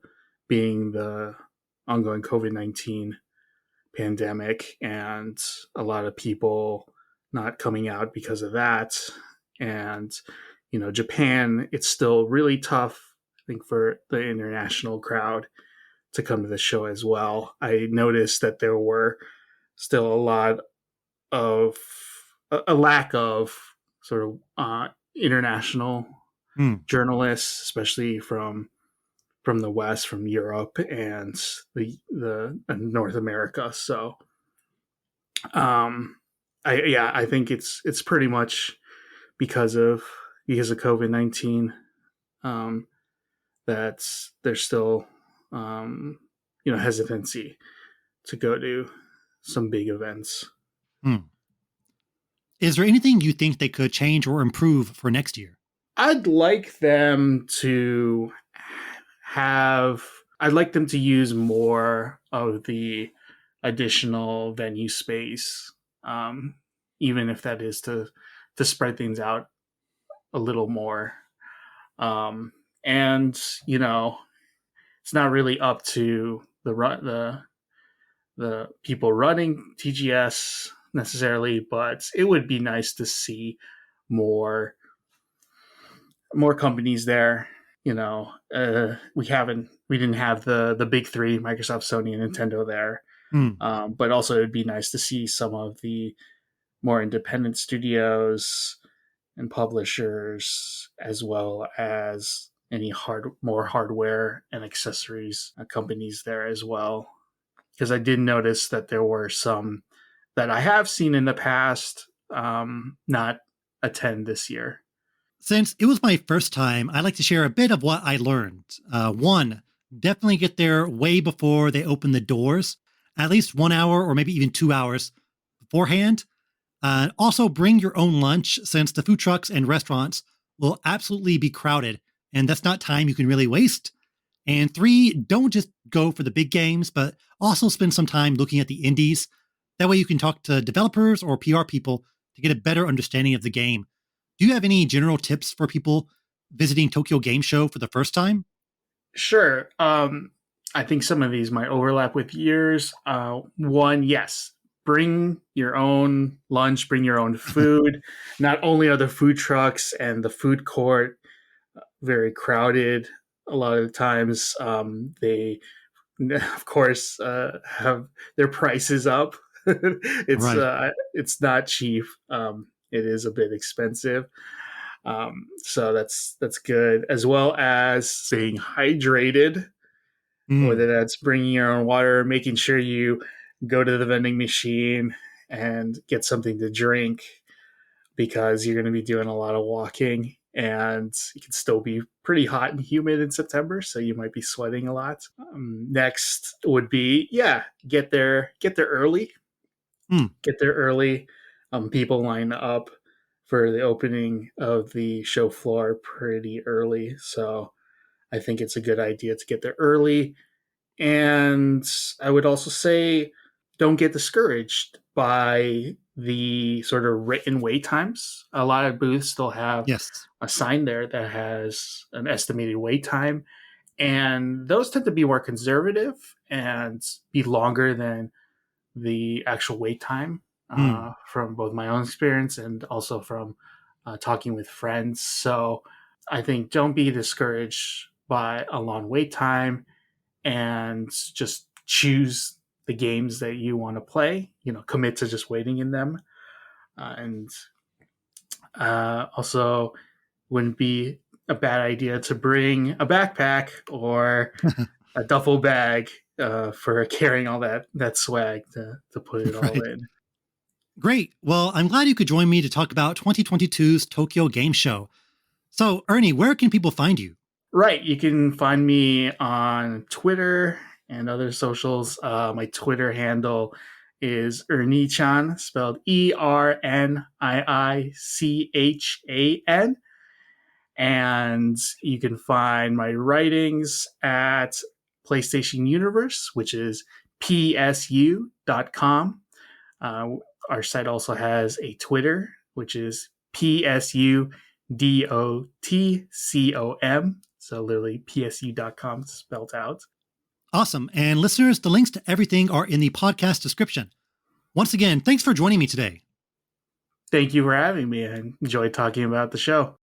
being the ongoing COVID-19 pandemic and a lot of people not coming out because of that. And Japan, it's still really tough, I think, for the international crowd to come to the show as well. I noticed that there were still a lot of a lack of sort of international Hmm. journalists, especially from the West, from Europe and the North America. So, I think it's pretty much because of COVID-19, um, that there's still hesitancy to go to some big events. Hmm. Is there anything you think they could change or improve for next year? I'd like them to have. I'd like them to use more of the additional venue space, um, even if that is to spread things out a little more. Um, and it's not really up to the people running TGS necessarily, but it would be nice to see more companies there. We didn't have the big three, Microsoft, Sony, and Nintendo there. Hmm. But also it'd be nice to see some of the more independent studios and publishers, as well as any more hardware and accessories companies there as well. Because I did notice that there were some that I have seen in the past not attend this year. Since it was my first time, I'd like to share a bit of what I learned. One, definitely get there way before they open the doors, at least 1 hour or maybe even 2 hours beforehand. Also, bring your own lunch since the food trucks and restaurants will absolutely be crowded, and that's not time you can really waste. And 3, don't just go for the big games, but also spend some time looking at the indies. That way you can talk to developers or PR people to get a better understanding of the game. Do you have any general tips for people visiting Tokyo Game Show for the first time? Sure. I think some of these might overlap with yours. One, yes, bring your own lunch, bring your own food. Not only are the food trucks and the food court very crowded, a lot of the times they, of course, have their prices up. Right. It's not cheap. It is a bit expensive. So that's good, as well as staying hydrated, Mm, whether that's bringing your own water, making sure you go to the vending machine and get something to drink because you're going to be doing a lot of walking and it can still be pretty hot and humid in September, so you might be sweating a lot. Next would be, yeah, get there early. mm, Get there early. People line up for the opening of the show floor pretty early, so I think it's a good idea to get there early. And I would also say don't get discouraged by the sort of written wait times. A lot of booths still have yes. a sign there that has an estimated wait time, and those tend to be more conservative and be longer than the actual wait time, Mm, from both my own experience and also from talking with friends. So I think don't be discouraged by a long wait time and just choose the games that you want to play. Commit to just waiting in them, and also wouldn't be a bad idea to bring a backpack or a duffel bag for carrying all that swag to put it all right. in. Great. Well, I'm glad you could join me to talk about 2022's Tokyo Game Show. So, Ernie, where can people find you? Right. You can find me on Twitter and other socials. My Twitter handle is Ernie-chan, spelled ERNIICHAN. And you can find my writings at PlayStation Universe, which is psu.com. Uh, our site also has a Twitter, which is PSUDOTCOM. So literally PSU.com spelled out. Awesome. And listeners, the links to everything are in the podcast description. Once again, thanks for joining me today. Thank you for having me. I enjoyed talking about the show.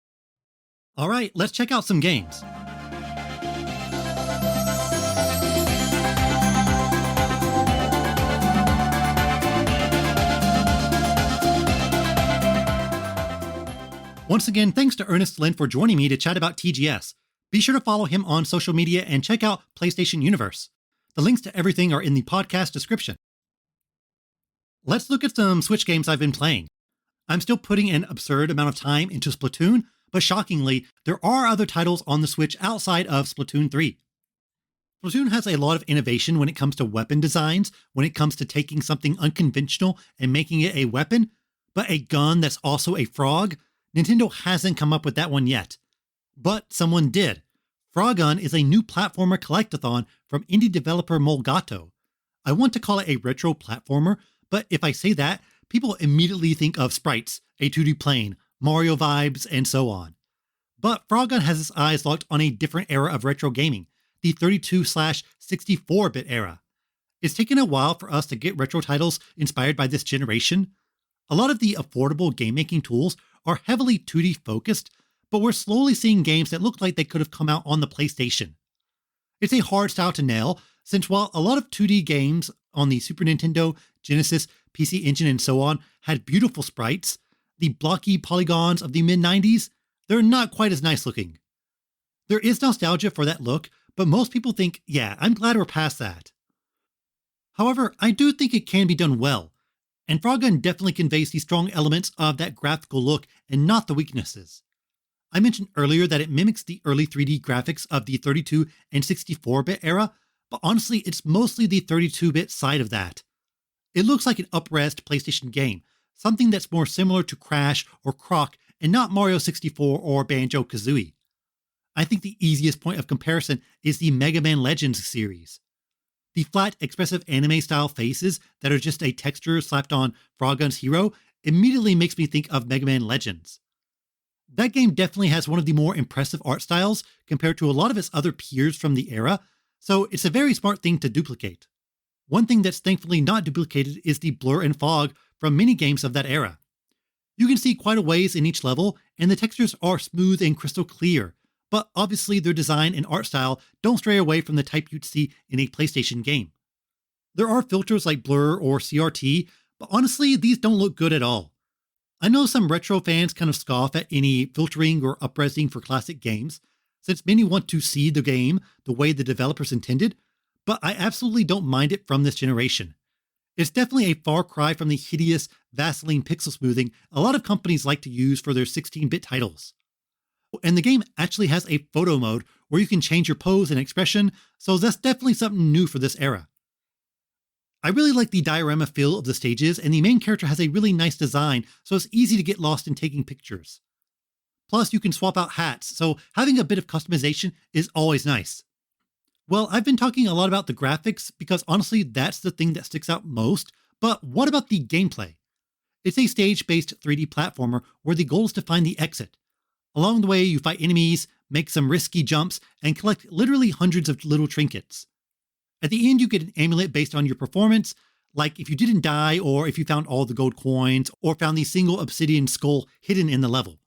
All right, let's check out some games. Once again, thanks to Ernest Lin for joining me to chat about TGS. Be sure to follow him on social media and check out PlayStation Universe. The links to everything are in the podcast description. Let's look at some Switch games I've been playing. I'm still putting an absurd amount of time into Splatoon, but shockingly, there are other titles on the Switch outside of Splatoon 3. Splatoon has a lot of innovation when it comes to weapon designs, when it comes to taking something unconventional and making it a weapon, but a gun that's also a frog, Nintendo hasn't come up with that one yet. But someone did. Frogun is a new platformer collectathon from indie developer Molgato. I want to call it a retro platformer, but if I say that, people immediately think of sprites, a 2D plane, Mario vibes, and so on. But Frogun has its eyes locked on a different era of retro gaming, the 32/64-bit era. It's taken a while for us to get retro titles inspired by this generation. A lot of the affordable game-making tools are heavily 2D focused, but we're slowly seeing games that look like they could have come out on the PlayStation. It's a hard style to nail, since while a lot of 2D games on the Super Nintendo, Genesis, PC Engine, and so on had beautiful sprites, the blocky polygons of the mid-90s, they're not quite as nice looking. There is nostalgia for that look, but most people think, yeah, I'm glad we're past that. However, I do think it can be done well, and Frogun definitely conveys the strong elements of that graphical look and not the weaknesses. I mentioned earlier that it mimics the early 3D graphics of the 32 and 64-bit era, but honestly, it's mostly the 32-bit side of that. It looks like an up-res PlayStation game, something that's more similar to Crash or Croc and not Mario 64 or Banjo-Kazooie. I think the easiest point of comparison is the Mega Man Legends series. The flat, expressive anime-style faces that are just a texture slapped on Frogun's hero immediately makes me think of Mega Man Legends. That game definitely has one of the more impressive art styles compared to a lot of its other peers from the era, so it's a very smart thing to duplicate. One thing that's thankfully not duplicated is the blur and fog from many games of that era. You can see quite a ways in each level, and the textures are smooth and crystal clear, but obviously their design and art style don't stray away from the type you'd see in a PlayStation game. There are filters like blur or CRT, but honestly, these don't look good at all. I know some retro fans kind of scoff at any filtering or upresing for classic games, since many want to see the game the way the developers intended, but I absolutely don't mind it from this generation. It's definitely a far cry from the hideous Vaseline pixel smoothing a lot of companies like to use for their 16-bit titles. And the game actually has a photo mode where you can change your pose and expression, so that's definitely something new for this era. I really like the diorama feel of the stages, and the main character has a really nice design, so it's easy to get lost in taking pictures. Plus, you can swap out hats, so having a bit of customization is always nice. Well, I've been talking a lot about the graphics because honestly, that's the thing that sticks out most, but what about the gameplay? It's a stage-based 3D platformer where the goal is to find the exit. Along the way, you fight enemies, make some risky jumps, and collect literally hundreds of little trinkets. At the end, you get an amulet based on your performance, like if you didn't die, or if you found all the gold coins, or found the single obsidian skull hidden in the level.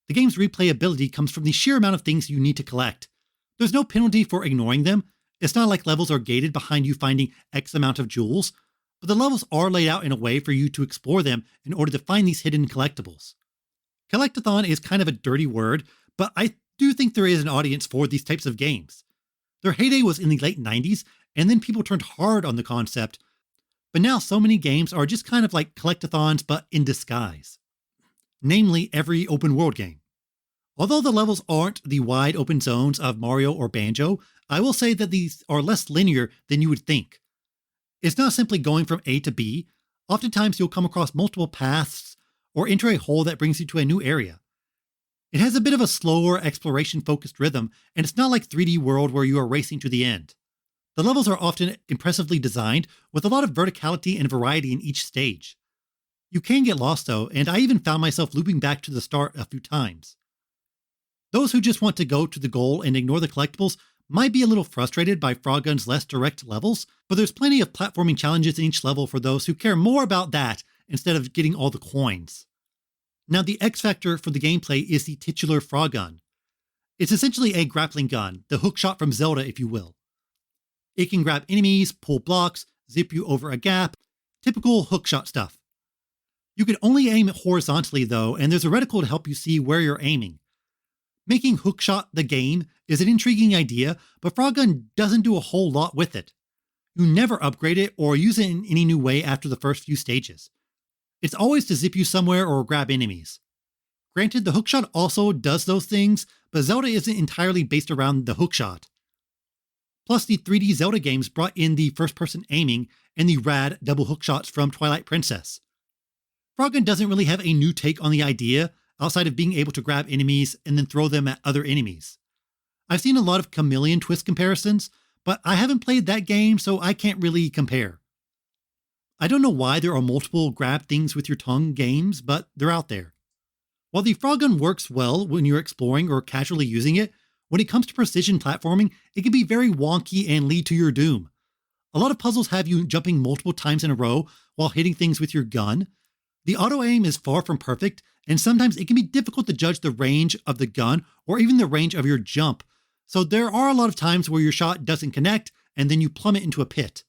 The game's replayability comes from the sheer amount of things you need to collect. There's no penalty for ignoring them. It's not like levels are gated behind you finding X amount of jewels, but the levels are laid out in a way for you to explore them in order to find these hidden collectibles. Collectathon is kind of a dirty word, but I do think there is an audience for these types of games. Their heyday was in the late 90s, and then people turned hard on the concept, but now so many games are just kind of like collectathons but in disguise. Namely, every open world game. Although the levels aren't the wide open zones of Mario or Banjo, I will say that these are less linear than you would think. It's not simply going from A to B. Oftentimes you'll come across multiple paths or enter a hole that brings you to a new area. It has a bit of a slower exploration-focused rhythm, and it's not like 3D World where you are racing to the end. The levels are often impressively designed, with a lot of verticality and variety in each stage. You can get lost though, and I even found myself looping back to the start a few times. Those who just want to go to the goal and ignore the collectibles might be a little frustrated by Frogun's less direct levels, but there's plenty of platforming challenges in each level for those who care more about that instead of getting all the coins. Now, the X factor for the gameplay is the titular Frogun. It's essentially a grappling gun, the hookshot from Zelda, if you will. It can grab enemies, pull blocks, zip you over a gap, typical hookshot stuff. You can only aim horizontally though, and there's a reticle to help you see where you're aiming. Making hookshot the game is an intriguing idea, but Frogun doesn't do a whole lot with it. You never upgrade it or use it in any new way after the first few stages. It's always to zip you somewhere or grab enemies. Granted, the hookshot also does those things, but Zelda isn't entirely based around the hookshot. Plus, the 3D Zelda games brought in the first-person aiming and the rad double hookshots from Twilight Princess. Frogun doesn't really have a new take on the idea, outside of being able to grab enemies and then throw them at other enemies. I've seen a lot of Chameleon Twist comparisons, but I haven't played that game, so I can't really compare. I don't know why there are multiple grab things with your tongue games, but they're out there. While the Frogun works well when you're exploring or casually using it, when it comes to precision platforming, it can be very wonky and lead to your doom. A lot of puzzles have you jumping multiple times in a row while hitting things with your gun. The auto-aim is far from perfect, and sometimes it can be difficult to judge the range of the gun or even the range of your jump, so there are a lot of times where your shot doesn't connect and then you plummet into a pit.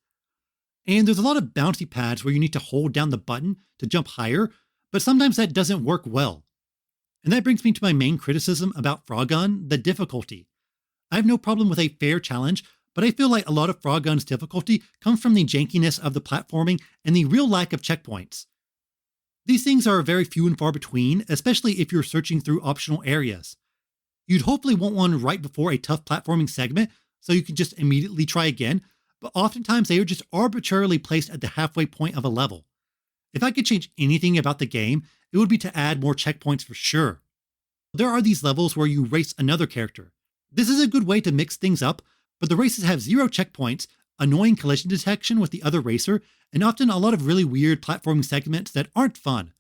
And there's a lot of bouncy pads where you need to hold down the button to jump higher, but sometimes that doesn't work well. And that brings me to my main criticism about Frogun, the difficulty. I have no problem with a fair challenge, but I feel like a lot of Frogun's difficulty comes from the jankiness of the platforming and the real lack of checkpoints. These things are very few and far between, especially if you're searching through optional areas. You'd hopefully want one right before a tough platforming segment, so you can just immediately try again, but oftentimes they are just arbitrarily placed at the halfway point of a level. If I could change anything about the game, it would be to add more checkpoints for sure. There are these levels where you race another character. This is a good way to mix things up, but the races have 0 checkpoints, annoying collision detection with the other racer, and often a lot of really weird platforming segments that aren't fun.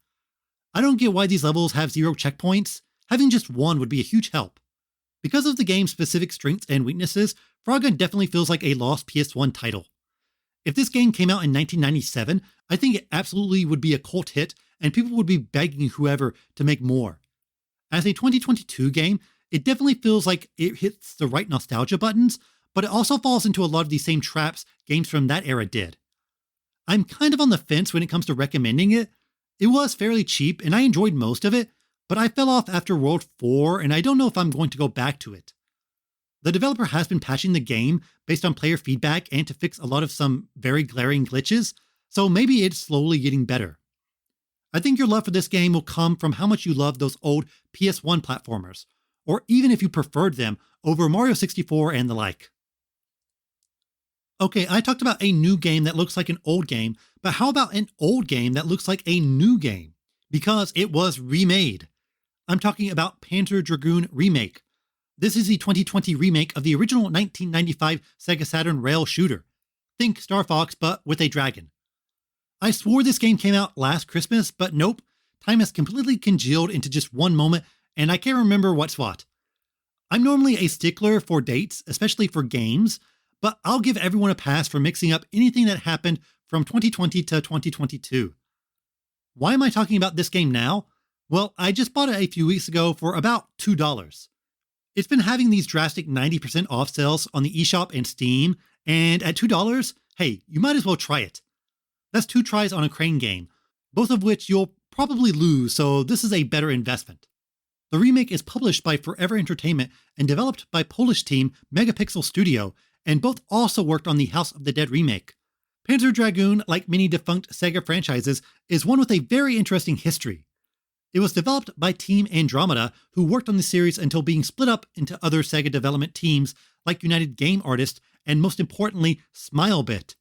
I don't get why these levels have 0 checkpoints. Having just one would be a huge help. Because of the game's specific strengths and weaknesses, Frogun definitely feels like a lost PS1 title. If this game came out in 1997, I think it absolutely would be a cult hit and people would be begging whoever to make more. As a 2022 game, it definitely feels like it hits the right nostalgia buttons, but it also falls into a lot of the same traps games from that era did. I'm kind of on the fence when it comes to recommending it. It was fairly cheap and I enjoyed most of it, but I fell off after World 4 and I don't know if I'm going to go back to it. The developer has been patching the game based on player feedback and to fix a lot of some very glaring glitches, so maybe it's slowly getting better. I think your love for this game will come from how much you love those old PS1 platformers, or even if you preferred them over Mario 64 and the like. Okay, I talked about a new game that looks like an old game, but how about an old game that looks like a new game? Because it was remade. I'm talking about Panzer Dragoon Remake. This is the 2020 remake of the original 1995 Sega Saturn rail shooter. Think Star Fox, but with a dragon. I swore this game came out last Christmas, but nope. Time has completely congealed into just one moment, and I can't remember what's what. I'm normally a stickler for dates, especially for games, but I'll give everyone a pass for mixing up anything that happened from 2020 to 2022. Why am I talking about this game now? Well, I just bought it a few weeks ago for about $2. It's been having these drastic 90% off sales on the eShop and Steam, and at $2, hey, you might as well try it. That's 2 tries on a crane game, both of which you'll probably lose, so this is a better investment. The remake is published by Forever Entertainment and developed by Polish team Megapixel Studio, and both also worked on the House of the Dead remake. Panzer Dragoon, like many defunct Sega franchises, is one with a very interesting history. It was developed by Team Andromeda, who worked on the series until being split up into other Sega development teams like United Game Artists and most importantly, Smilebit.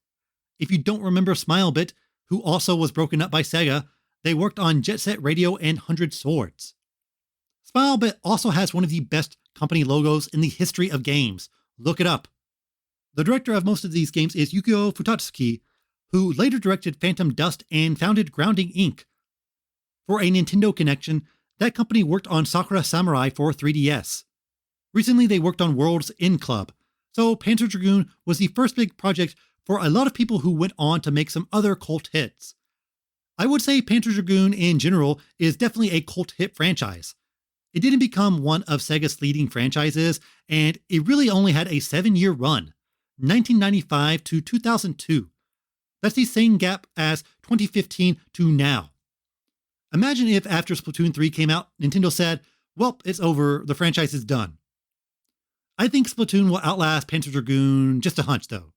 If you don't remember Smilebit, who also was broken up by Sega, they worked on Jet Set Radio and 100 Swords. Smilebit also has one of the best company logos in the history of games. Look it up. The director of most of these games is Yukio Futatsuki, who later directed Phantom Dust and founded Grounding Inc. For a Nintendo connection, that company worked on Sakura Samurai for 3DS. Recently, they worked on World's End Club, so Panzer Dragoon was the first big project for a lot of people who went on to make some other cult hits. I would say Panzer Dragoon in general is definitely a cult hit franchise. It didn't become one of Sega's leading franchises, and it really only had a 7-year run, 1995 to 2002. That's the same gap as 2015 to now. Imagine if after Splatoon 3 came out, Nintendo said, well, it's over, the franchise is done. I think Splatoon will outlast Panzer Dragoon, just a hunch though.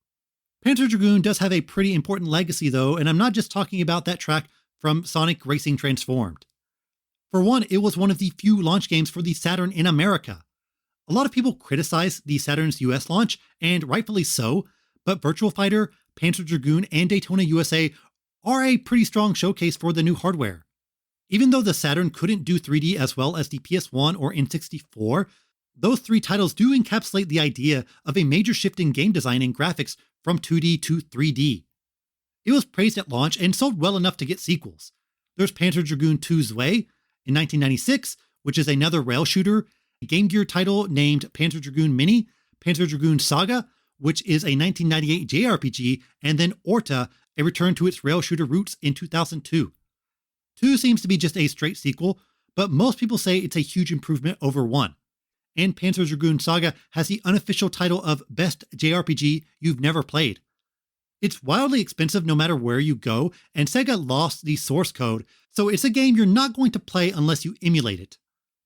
Panzer Dragoon does have a pretty important legacy though, and I'm not just talking about that track from Sonic Racing Transformed. For one, it was one of the few launch games for the Saturn in America. A lot of people criticize the Saturn's US launch, and rightfully so, but Virtual Fighter, Panzer Dragoon, and Daytona USA are a pretty strong showcase for the new hardware. Even though the Saturn couldn't do 3D as well as the PS1 or N64, those 3 titles do encapsulate the idea of a major shift in game design and graphics from 2D to 3D. It was praised at launch and sold well enough to get sequels. There's Panzer Dragoon 2 Zwei in 1996, which is another rail shooter, a Game Gear title named Panzer Dragoon Mini, Panzer Dragoon Saga, which is a 1998 JRPG, and then Orta, a return to its rail shooter roots in 2002. 2 seems to be just a straight sequel, but most people say it's a huge improvement over 1. And Panzer Dragoon Saga has the unofficial title of Best JRPG You've Never Played. It's wildly expensive no matter where you go, and Sega lost the source code, so it's a game you're not going to play unless you emulate it.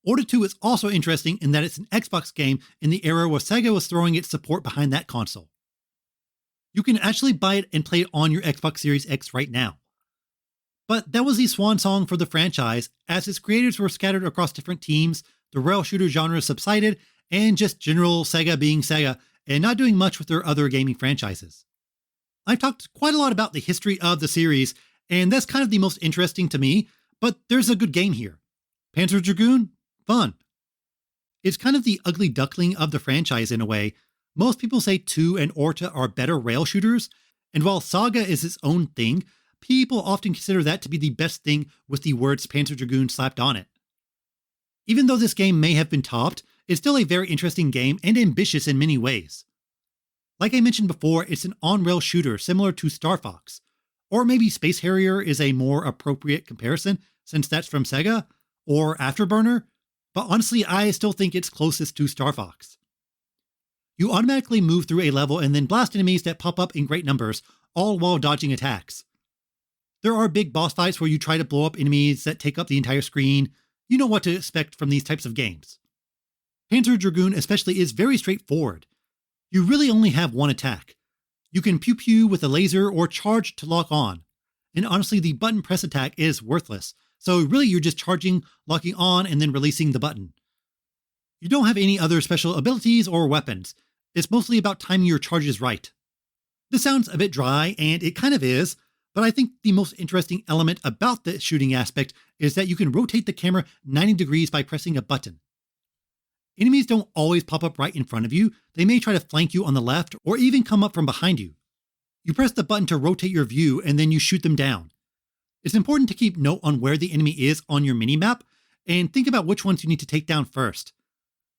Orta 2 is also interesting in that it's an Xbox game in the era where Sega was throwing its support behind that console. You can actually buy it and play it on your Xbox Series X right now. But that was the swan song for the franchise, as its creators were scattered across different teams, the rail shooter genre subsided, and just general Sega being Sega and not doing much with their other gaming franchises. I've talked quite a lot about the history of the series, and that's kind of the most interesting to me, but there's a good game here. Panzer Dragoon? Fun. It's kind of the ugly duckling of the franchise in a way. Most people say 2 and Orta are better rail shooters, and while Saga is its own thing, people often consider that to be the best thing with the words Panzer Dragoon slapped on it. Even though this game may have been topped, it's still a very interesting game and ambitious in many ways. Like I mentioned before, it's an on-rail shooter similar to Star Fox, or maybe Space Harrier is a more appropriate comparison since that's from Sega, or Afterburner, but honestly I still think it's closest to Star Fox. You automatically move through a level and then blast enemies that pop up in great numbers, all while dodging attacks. There are big boss fights where you try to blow up enemies that take up the entire screen. You know what to expect from these types of games. Panzer Dragoon especially is very straightforward. You really only have one attack. You can pew-pew with a laser or charge to lock on. And honestly, the button press attack is worthless, so really you're just charging, locking on, and then releasing the button. You don't have any other special abilities or weapons. It's mostly about timing your charges right. This sounds a bit dry, and it kind of is, but I think the most interesting element about the shooting aspect is that you can rotate the camera 90 degrees by pressing a button. Enemies don't always pop up right in front of you. They may try to flank you on the left or even come up from behind you. You press the button to rotate your view and then you shoot them down. It's important to keep note on where the enemy is on your minimap and think about which ones you need to take down first.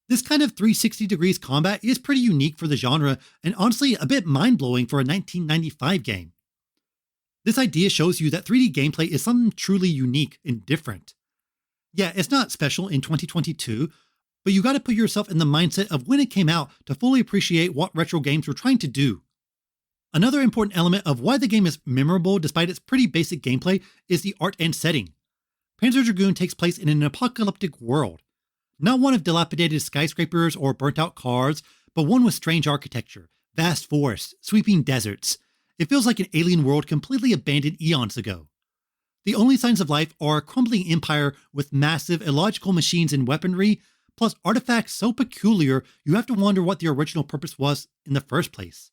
This kind of 360 degrees combat is pretty unique for the genre and honestly a bit mind-blowing for a 1995 game. This idea shows you that 3D gameplay is something truly unique and different. Yeah, it's not special in 2022, but you gotta put yourself in the mindset of when it came out to fully appreciate what retro games were trying to do. Another important element of why the game is memorable despite its pretty basic gameplay is the art and setting. Panzer Dragoon takes place in an apocalyptic world. Not one of dilapidated skyscrapers or burnt-out cars, but one with strange architecture, vast forests, sweeping deserts. It feels like an alien world completely abandoned eons ago. The only signs of life are a crumbling empire with massive, illogical machines and weaponry, plus artifacts so peculiar you have to wonder what the original purpose was in the first place.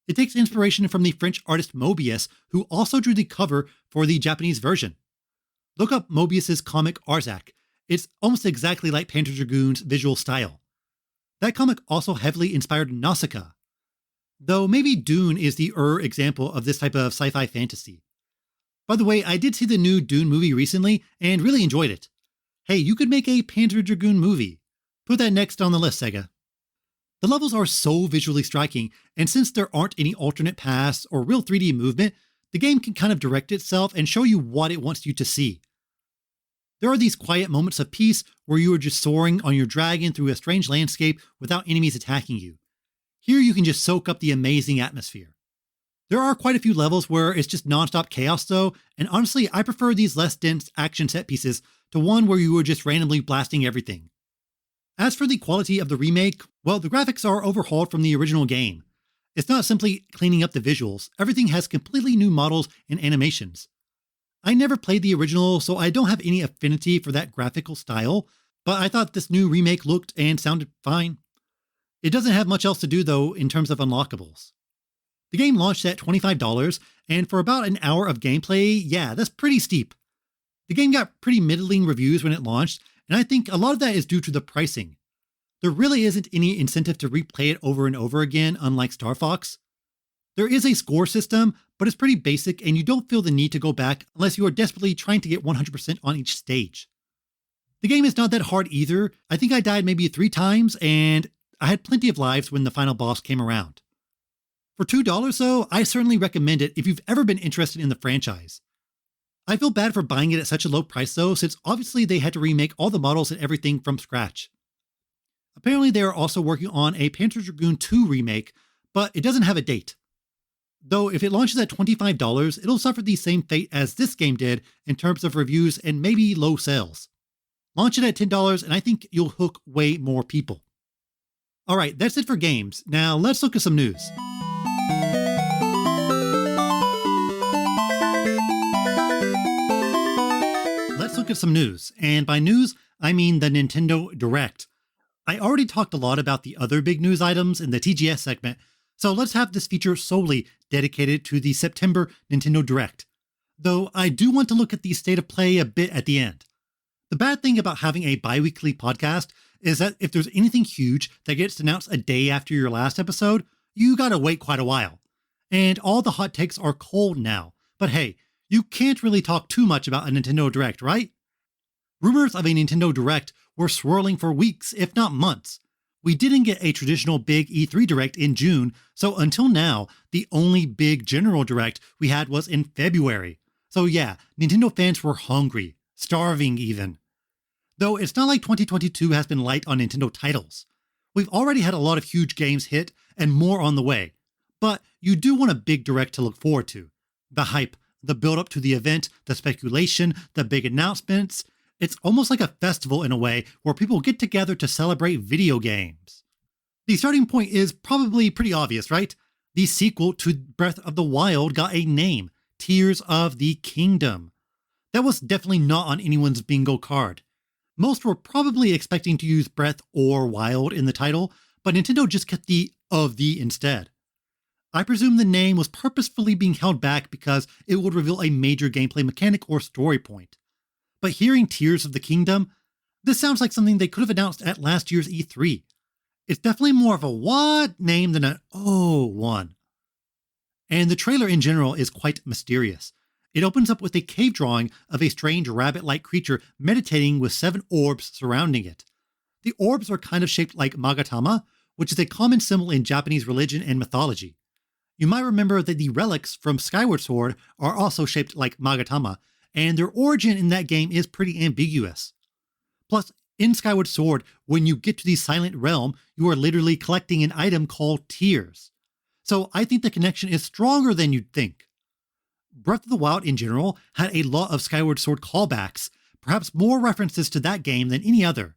It takes inspiration from the French artist Moebius, who also drew the cover for the Japanese version. Look up Moebius's comic Arzak. It's almost exactly like Panzer Dragoon's visual style. That comic also heavily inspired Nausicaa, though maybe Dune is the example of this type of sci-fi fantasy. By the way, I did see the new Dune movie recently and really enjoyed it. Hey, you could make a Panzer Dragoon movie. Put that next on the list, Sega. The levels are so visually striking, and since there aren't any alternate paths or real 3D movement, the game can kind of direct itself and show you what it wants you to see. There are these quiet moments of peace where you are just soaring on your dragon through a strange landscape without enemies attacking you. Here you can just soak up the amazing atmosphere. There are quite a few levels where it's just nonstop chaos though, and honestly I prefer these less dense action set pieces to one where you are just randomly blasting everything. As for the quality of the remake, well, the graphics are overhauled from the original game. It's not simply cleaning up the visuals, everything has completely new models and animations. I never played the original, so I don't have any affinity for that graphical style, but I thought this new remake looked and sounded fine. It doesn't have much else to do though in terms of unlockables. The game launched at $25, and for about an hour of gameplay, yeah, that's pretty steep. The game got pretty middling reviews when it launched, and I think a lot of that is due to the pricing. There really isn't any incentive to replay it over and over again, unlike Star Fox. There is a score system, but it's pretty basic and you don't feel the need to go back unless you are desperately trying to get 100% on each stage. The game is not that hard either. I think I died maybe 3 times, and I had plenty of lives when the final boss came around. For $2 though, I certainly recommend it if you've ever been interested in the franchise. I feel bad for buying it at such a low price though, since obviously they had to remake all the models and everything from scratch. Apparently they are also working on a Panzer Dragoon 2 remake, but it doesn't have a date. Though if it launches at $25, it'll suffer the same fate as this game did in terms of reviews and maybe low sales. Launch it at $10 and I think you'll hook way more people. Alright, that's it for games. Now let's look at some news. Let's look at some news, and by news, I mean the Nintendo Direct. I already talked a lot about the other big news items in the TGS segment, so let's have this feature solely dedicated to the September Nintendo Direct. Though I do want to look at the state of play a bit at the end. The bad thing about having a bi-weekly podcast is that if there's anything huge that gets announced a day after your last episode, you gotta wait quite a while. And all the hot takes are cold now. But hey, you can't really talk too much about a Nintendo Direct, right? Rumors of a Nintendo Direct were swirling for weeks, if not months. We didn't get a traditional big E3 Direct in June, so until now, the only big general Direct we had was in February. So yeah, Nintendo fans were hungry, starving even. Though it's not like 2022 has been light on Nintendo titles. We've already had a lot of huge games hit and more on the way. But you do want a big Direct to look forward to. The hype, the build up to the event, the speculation, the big announcements. It's almost like a festival in a way where people get together to celebrate video games. The starting point is probably pretty obvious, right? The sequel to Breath of the Wild got a name, Tears of the Kingdom. That was definitely not on anyone's bingo card. Most were probably expecting to use Breath or Wild in the title, but Nintendo just kept the of the instead. I presume the name was purposefully being held back because it would reveal a major gameplay mechanic or story point. But hearing Tears of the Kingdom, this sounds like something they could have announced at last year's E3. It's definitely more of a what name than an oh one. And the trailer in general is quite mysterious. It opens up with a cave drawing of a strange rabbit-like creature meditating with 7 orbs surrounding it. The orbs are kind of shaped like magatama, which is a common symbol in Japanese religion and mythology. You might remember that the relics from Skyward Sword are also shaped like magatama, and their origin in that game is pretty ambiguous. Plus, in Skyward Sword, when you get to the Silent Realm, you are literally collecting an item called Tears. So I think the connection is stronger than you'd think. Breath of the Wild in general had a lot of Skyward Sword callbacks, perhaps more references to that game than any other.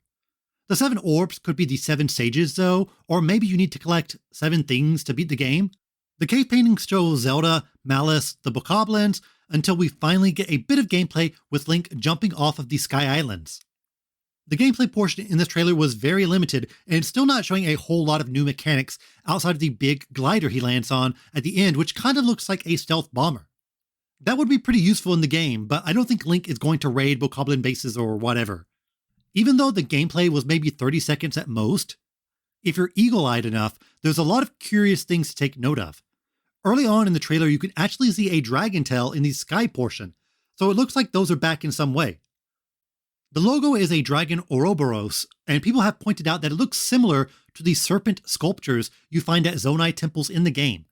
The 7 orbs could be the 7 sages though, or maybe you need to collect 7 things to beat the game. The cave paintings show Zelda, Malice, the Bokoblins, until we finally get a bit of gameplay with Link jumping off of the Sky Islands. The gameplay portion in this trailer was very limited and still not showing a whole lot of new mechanics outside of the big glider he lands on at the end, which kind of looks like a stealth bomber. That would be pretty useful in the game, but I don't think Link is going to raid Bokoblin bases or whatever. Even though the gameplay was maybe 30 seconds at most, if you're eagle-eyed enough, there's a lot of curious things to take note of. Early on in the trailer, you can actually see a dragon tail in the sky portion, so it looks like those are back in some way. The logo is a dragon Ouroboros, and people have pointed out that it looks similar to the serpent sculptures you find at Zonai temples in the game.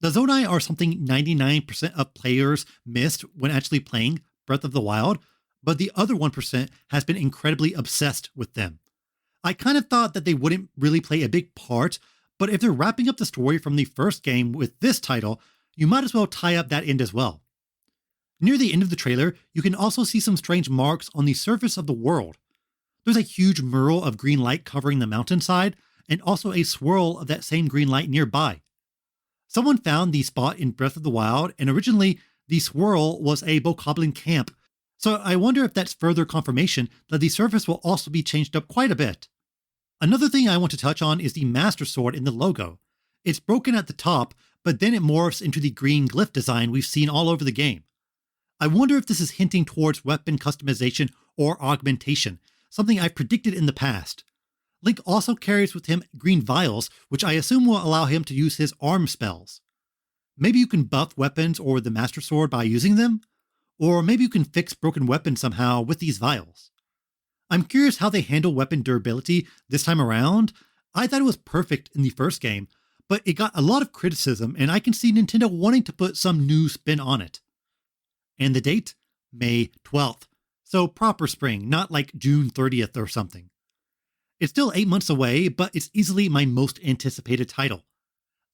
The Zonai are something 99% of players missed when actually playing Breath of the Wild, but the other 1% has been incredibly obsessed with them. I kind of thought that they wouldn't really play a big part, but if they're wrapping up the story from the first game with this title, you might as well tie up that end as well. Near the end of the trailer, you can also see some strange marks on the surface of the world. There's a huge mural of green light covering the mountainside, and also a swirl of that same green light nearby. Someone found the spot in Breath of the Wild, and originally the swirl was a Bokoblin camp, so I wonder if that's further confirmation that the surface will also be changed up quite a bit. Another thing I want to touch on is the Master Sword in the logo. It's broken at the top, but then it morphs into the green glyph design we've seen all over the game. I wonder if this is hinting towards weapon customization or augmentation, something I've predicted in the past. Link also carries with him green vials, which I assume will allow him to use his arm spells. Maybe you can buff weapons or the Master Sword by using them? Or maybe you can fix broken weapons somehow with these vials. I'm curious how they handle weapon durability this time around. I thought it was perfect in the first game, but it got a lot of criticism, and I can see Nintendo wanting to put some new spin on it. And the date? May 12th. So proper spring, not like June 30th or something. It's still 8 months away, but it's easily my most anticipated title.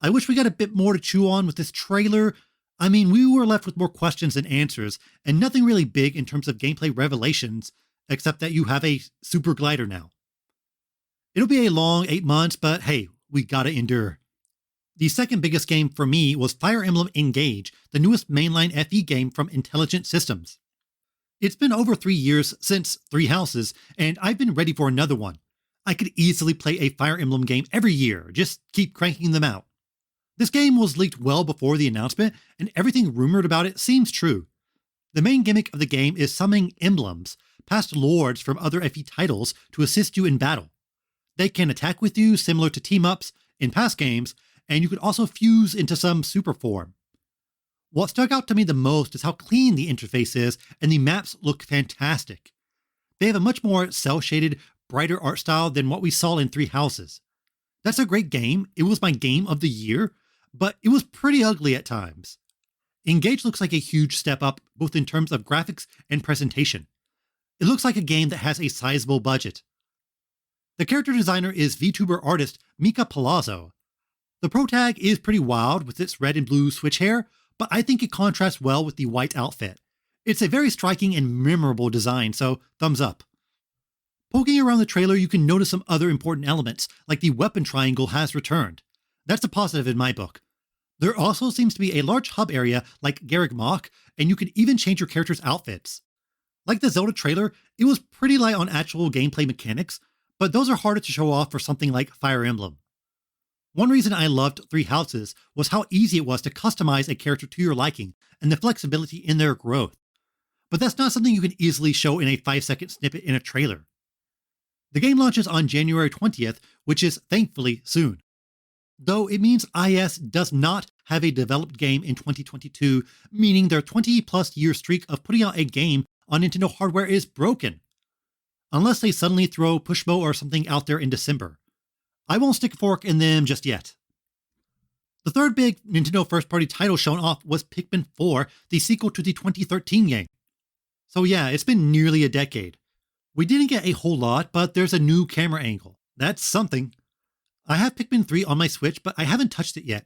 I wish we got a bit more to chew on with this trailer. I mean, we were left with more questions than answers, and nothing really big in terms of gameplay revelations, except that you have a super glider now. It'll be a long 8 months, but hey, we gotta endure. The second biggest game for me was Fire Emblem Engage, the newest mainline FE game from Intelligent Systems. It's been over 3 years since Three Houses, and I've been ready for another one. I could easily play a Fire Emblem game every year, just keep cranking them out. This game was leaked well before the announcement, and everything rumored about it seems true. The main gimmick of the game is summoning emblems, past lords from other FE titles, to assist you in battle. They can attack with you, similar to team-ups in past games, and you can also fuse into some super form. What stuck out to me the most is how clean the interface is, and the maps look fantastic. They have a much more cel-shaded, brighter art style than what we saw in Three Houses. That's a great game. It was my game of the year, but it was pretty ugly at times. Engage looks like a huge step up, both in terms of graphics and presentation. It looks like a game that has a sizable budget. The character designer is VTuber artist Mika Palazzo. The pro tag is pretty wild with its red and blue switch hair, but I think it contrasts well with the white outfit. It's a very striking and memorable design, so thumbs up. Poking around the trailer, you can notice some other important elements, like the weapon triangle has returned. That's a positive in my book. There also seems to be a large hub area like Garreg Mach, and you can even change your character's outfits. Like the Zelda trailer, it was pretty light on actual gameplay mechanics, but those are harder to show off for something like Fire Emblem. One reason I loved Three Houses was how easy it was to customize a character to your liking and the flexibility in their growth. But that's not something you can easily show in a 5-second snippet in a trailer. The game launches on January 20th, which is thankfully soon. Though it means IS does not have a developed game in 2022, meaning their 20-plus year streak of putting out a game on Nintendo hardware is broken. Unless they suddenly throw Pushmo or something out there in December. I won't stick a fork in them just yet. The third big Nintendo first-party title shown off was Pikmin 4, the sequel to the 2013 game. So yeah, it's been nearly a decade. We didn't get a whole lot, but there's a new camera angle. That's something. I have Pikmin 3 on my Switch, but I haven't touched it yet.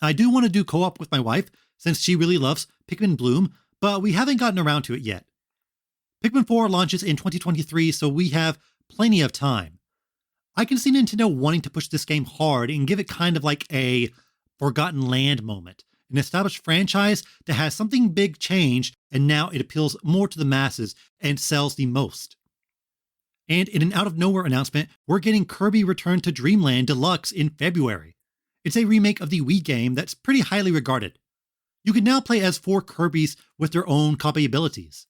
I do want to do co-op with my wife, since she really loves Pikmin Bloom, but we haven't gotten around to it yet. Pikmin 4 launches in 2023, so we have plenty of time. I can see Nintendo wanting to push this game hard and give it kind of like a Forgotten Land moment, an established franchise that has something big change, and now it appeals more to the masses and sells the most. And in an out-of-nowhere announcement, we're getting Kirby Return to Dreamland Deluxe in February. It's a remake of the Wii game that's pretty highly regarded. You can now play as 4 Kirbys with their own copy abilities.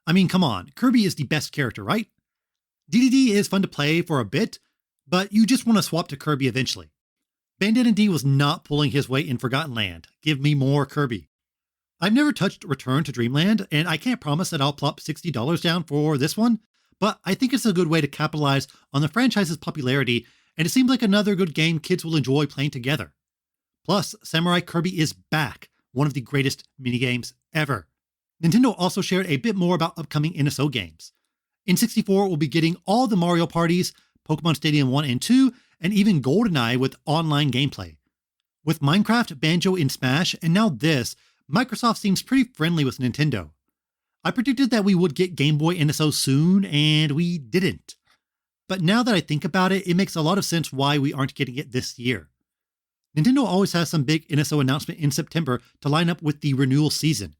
I mean, come on, Kirby is the best character, right? DDD is fun to play for a bit, but you just want to swap to Kirby eventually. Bandana D was not pulling his weight in Forgotten Land. Give me more Kirby. I've never touched Return to Dreamland, and I can't promise that I'll plop $60 down for this one, but I think it's a good way to capitalize on the franchise's popularity, and it seems like another good game kids will enjoy playing together. Plus, Samurai Kirby is back, one of the greatest minigames ever. Nintendo also shared a bit more about upcoming NSO games. N64 will be getting all the Mario parties, Pokemon Stadium 1 and 2, and even GoldenEye with online gameplay. With Minecraft, Banjo, and Smash, and now this, Microsoft seems pretty friendly with Nintendo. I predicted that we would get Game Boy NSO soon, and we didn't. But now that I think about it, it makes a lot of sense why we aren't getting it this year. Nintendo always has some big NSO announcement in September to line up with the renewal season.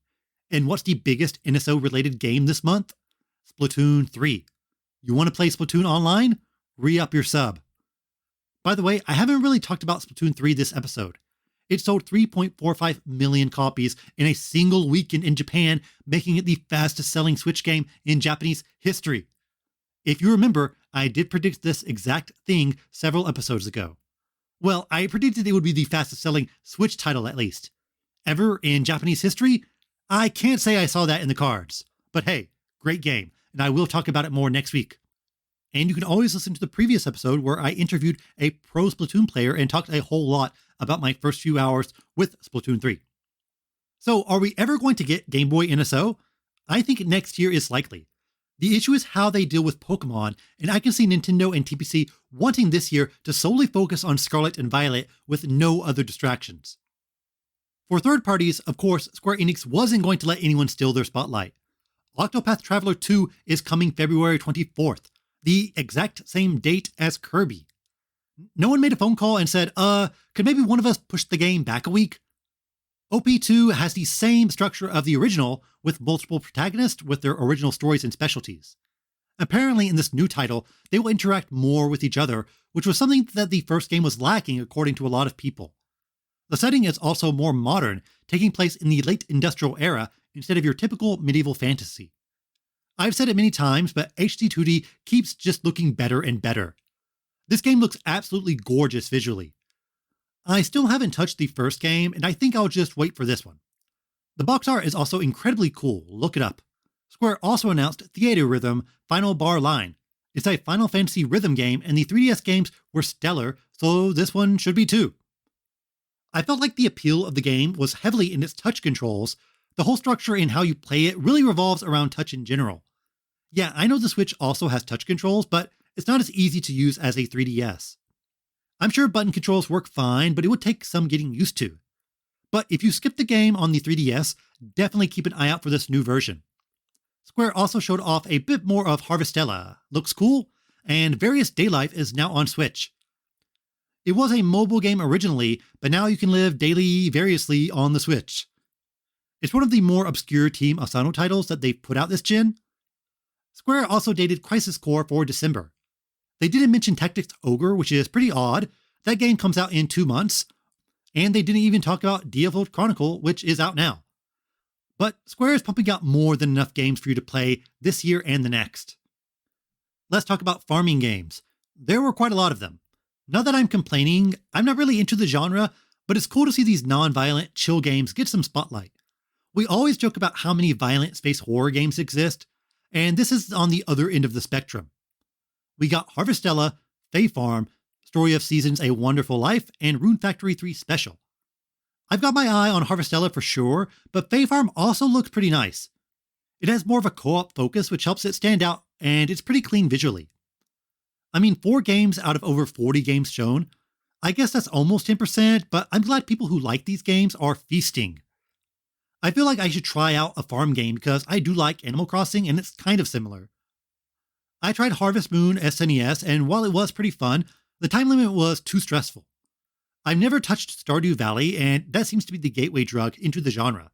And what's the biggest NSO-related game this month? Splatoon 3. You want to play Splatoon online? Re-up your sub. By the way, I haven't really talked about Splatoon 3 this episode. It sold 3.45 million copies in a single weekend in Japan, making it the fastest-selling Switch game in Japanese history. If you remember, I did predict this exact thing several episodes ago. Well, I predicted it would be the fastest-selling Switch title at least. Ever in Japanese history? I can't say I saw that in the cards. But hey, great game, and I will talk about it more next week. And you can always listen to the previous episode where I interviewed a pro Splatoon player and talked a whole lot about my first few hours with Splatoon 3. So, are we ever going to get Game Boy NSO? I think next year is likely. The issue is how they deal with Pokemon, and I can see Nintendo and TPC wanting this year to solely focus on Scarlet and Violet with no other distractions. For third parties, of course, Square Enix wasn't going to let anyone steal their spotlight. Octopath Traveler 2 is coming February 24th, the exact same date as Kirby. No one made a phone call and said, could maybe one of us push the game back a week? OP2 has the same structure of the original, with multiple protagonists with their original stories and specialties. Apparently in this new title, they will interact more with each other, which was something that the first game was lacking according to a lot of people. The setting is also more modern, taking place in the late industrial era instead of your typical medieval fantasy. I've said it many times, but HD 2D keeps just looking better and better. This game looks absolutely gorgeous visually. I still haven't touched the first game, and I think I'll just wait for this one. The box art is also incredibly cool, look it up. Square also announced Theater Rhythm Final Bar Line. It's a Final Fantasy rhythm game, and the 3DS games were stellar, so this one should be too. I felt like the appeal of the game was heavily in its touch controls. The whole structure and how you play it really revolves around touch in general. Yeah, I know the Switch also has touch controls, but it's not as easy to use as a 3DS. I'm sure button controls work fine, but it would take some getting used to. But if you skip the game on the 3DS, definitely keep an eye out for this new version. Square also showed off a bit more of Harvestella. Looks cool, and Various Daylife is now on Switch. It was a mobile game originally, but now you can live daily variously on the Switch. It's one of the more obscure Team Asano titles that they've put out this gen. Square also dated Crisis Core for December. They didn't mention Tactics Ogre, which is pretty odd. That game comes out in 2 months. And they didn't even talk about Diablo Chronicle, which is out now. But Square is pumping out more than enough games for you to play this year and the next. Let's talk about farming games. There were quite a lot of them. Not that I'm complaining, I'm not really into the genre, but it's cool to see these non-violent, chill games get some spotlight. We always joke about how many violent space horror games exist, and this is on the other end of the spectrum. We got Harvestella, Fae Farm, Story of Seasons A Wonderful Life, and Rune Factory 3 Special. I've got my eye on Harvestella for sure, but Fae Farm also looks pretty nice. It has more of a co-op focus, which helps it stand out, and it's pretty clean visually. I mean, 4 games out of over 40 games shown. I guess that's almost 10%, but I'm glad people who like these games are feasting. I feel like I should try out a farm game because I do like Animal Crossing and it's kind of similar. I tried Harvest Moon SNES, and while it was pretty fun, the time limit was too stressful. I've never touched Stardew Valley, and that seems to be the gateway drug into the genre.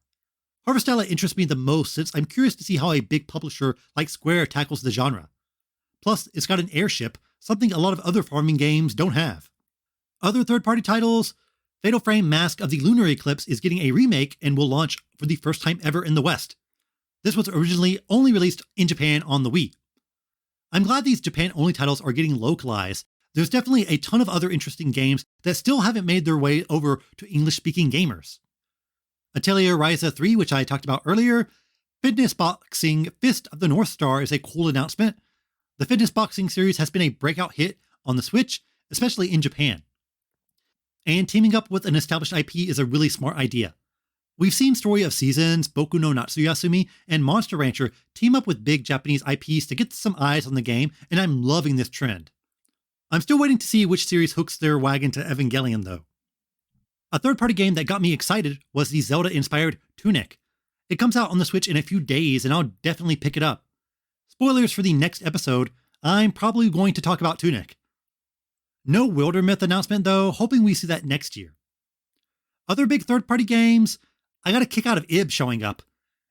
Harvestella interests me the most since I'm curious to see how a big publisher like Square tackles the genre. Plus, it's got an airship, something a lot of other farming games don't have. Other third-party titles, Fatal Frame Mask of the Lunar Eclipse is getting a remake and will launch for the first time ever in the West. This was originally only released in Japan on the Wii. I'm glad these Japan-only titles are getting localized. There's definitely a ton of other interesting games that still haven't made their way over to English-speaking gamers. Atelier Ryza 3, which I talked about earlier, Fitness Boxing Fist of the North Star is a cool announcement. The Fitness Boxing series has been a breakout hit on the Switch, especially in Japan. And teaming up with an established IP is a really smart idea. We've seen Story of Seasons, Boku no Natsuyasumi, and Monster Rancher team up with big Japanese IPs to get some eyes on the game, and I'm loving this trend. I'm still waiting to see which series hooks their wagon to Evangelion, though. A third-party game that got me excited was the Zelda-inspired Tunic. It comes out on the Switch in a few days, and I'll definitely pick it up. Spoilers for the next episode, I'm probably going to talk about Tunic. No Wildermyth announcement, though, hoping we see that next year. Other big third-party games, I got a kick out of Ib showing up.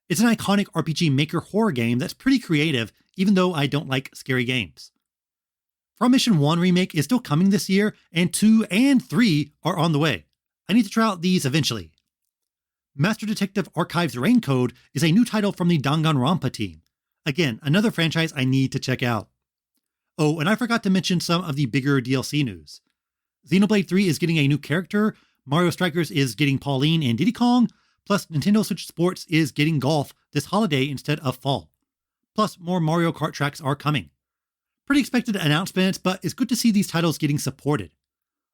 It's an iconic RPG Maker horror game that's pretty creative, even though I don't like scary games. From Mission 1 Remake is still coming this year, and 2 and 3 are on the way. I need to try out these eventually. Master Detective Archives Raincode is a new title from the Danganronpa team. Again, another franchise I need to check out. Oh, and I forgot to mention some of the bigger DLC news. Xenoblade 3 is getting a new character, Mario Strikers is getting Pauline and Diddy Kong, plus Nintendo Switch Sports is getting golf this holiday instead of fall. Plus, more Mario Kart tracks are coming. Pretty expected announcements, but it's good to see these titles getting supported.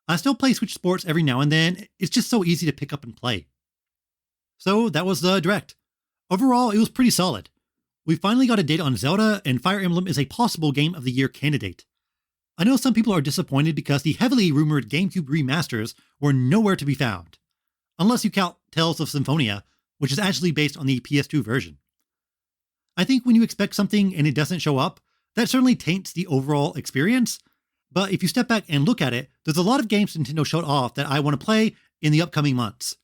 I still play Switch Sports every now and then, it's just so easy to pick up and play. So that was the Direct. Overall, it was pretty solid. We finally got a date on Zelda, and Fire Emblem is a possible Game of the Year candidate. I know some people are disappointed because the heavily rumored GameCube remasters were nowhere to be found. Unless you count Tales of Symphonia, which is actually based on the PS2 version. I think when you expect something and it doesn't show up, that certainly taints the overall experience. But if you step back and look at it, there's a lot of games Nintendo showed off that I want to play in the upcoming months.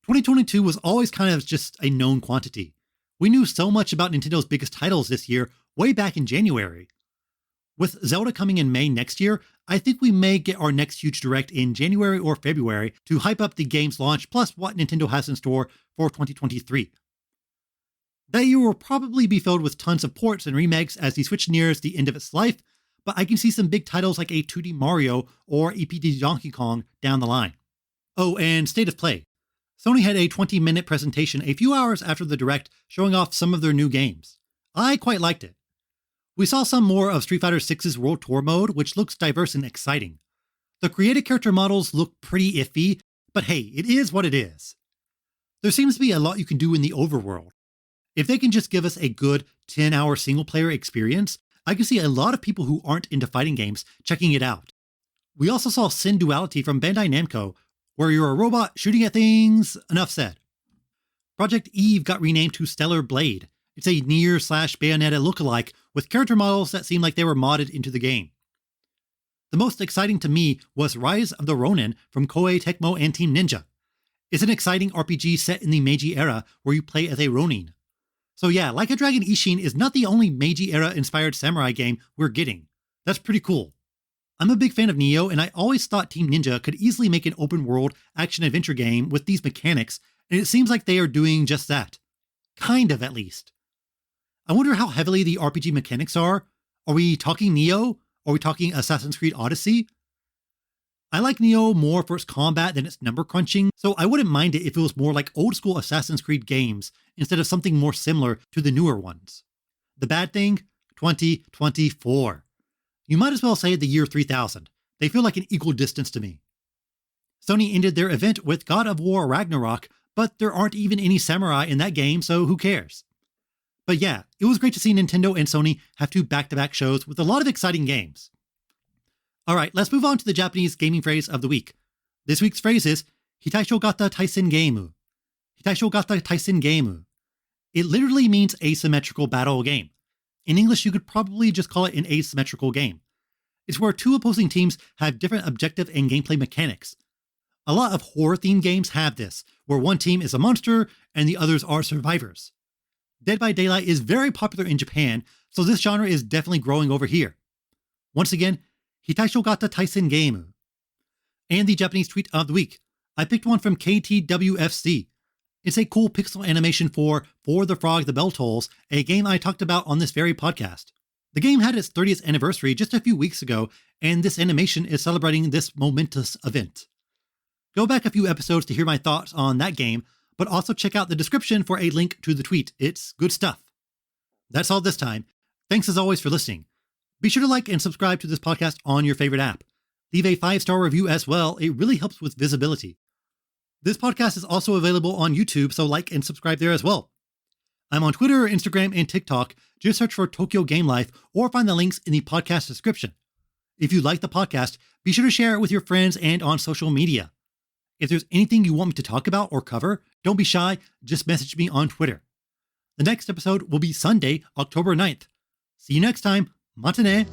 2022 was always kind of just a known quantity. We knew so much about Nintendo's biggest titles this year way back in January. With Zelda coming in May next year, I think we may get our next huge direct in January or February to hype up the game's launch plus what Nintendo has in store for 2023. That year will probably be filled with tons of ports and remakes as the Switch nears the end of its life, but I can see some big titles like a 2D Mario or EPD Donkey Kong down the line. Oh, and state of play. Sony had a 20-minute presentation a few hours after the Direct showing off some of their new games. I quite liked it. We saw some more of Street Fighter VI's World Tour mode, which looks diverse and exciting. The created character models look pretty iffy, but hey, it is what it is. There seems to be a lot you can do in the overworld. If they can just give us a good 10-hour single-player experience, I can see a lot of people who aren't into fighting games checking it out. We also saw Sin Duality from Bandai Namco, where you're a robot shooting at things. Enough said. Project Eve got renamed to Stellar Blade. It's a Nier/Bayonetta lookalike with character models that seem like they were modded into the game. The most exciting to me was Rise of the Ronin from Koei Tecmo and Team Ninja. It's an exciting RPG set in the Meiji era where you play as a Ronin. So yeah, Like a Dragon Ishin is not the only Meiji era inspired samurai game we're getting. That's pretty cool. I'm a big fan of Nioh, and I always thought Team Ninja could easily make an open world action-adventure game with these mechanics, and it seems like they are doing just that. Kind of, at least. I wonder how heavily the RPG mechanics are. Are we talking Nioh? Are we talking Assassin's Creed Odyssey? I like Nioh more for its combat than its number crunching, so I wouldn't mind it if it was more like old school Assassin's Creed games instead of something more similar to the newer ones. The bad thing? 2024. You might as well say the year 3000. They feel like an equal distance to me. Sony ended their event with God of War Ragnarok, but there aren't even any samurai in that game, so who cares? But yeah, it was great to see Nintendo and Sony have two back-to-back shows with a lot of exciting games. Alright, let's move on to the Japanese gaming phrase of the week. This week's phrase is hitaishogata taisen gemu. Hitaishogata taisen gemu. It literally means asymmetrical battle game. In English, you could probably just call it an asymmetrical game. It's where two opposing teams have different objective and gameplay mechanics. A lot of horror-themed games have this, where one team is a monster and the others are survivors. Dead by Daylight is very popular in Japan, so this genre is definitely growing over here. Once again, hitaishogata taisen gemu. And the Japanese tweet of the week. I picked one from KTWFC. It's a cool pixel animation for the Frog the Bell Tolls, a game I talked about on this very podcast. The game had its 30th anniversary just a few weeks ago, and this animation is celebrating this momentous event. Go back a few episodes to hear my thoughts on that game, but also check out the description for a link to the tweet. It's good stuff. That's all this time. Thanks as always for listening. Be sure to like and subscribe to this podcast on your favorite app. Leave a 5-star review as well. It really helps with visibility. This podcast is also available on YouTube, so like and subscribe there as well. I'm on Twitter, Instagram, and TikTok. Just search for tokyogamelife or find the links in the podcast description. If you like the podcast, be sure to share it with your friends and on social media. If there's anything you want me to talk about or cover, don't be shy, just message me on Twitter. The next episode will be Sunday, October 9th. See you next time. Mata ne!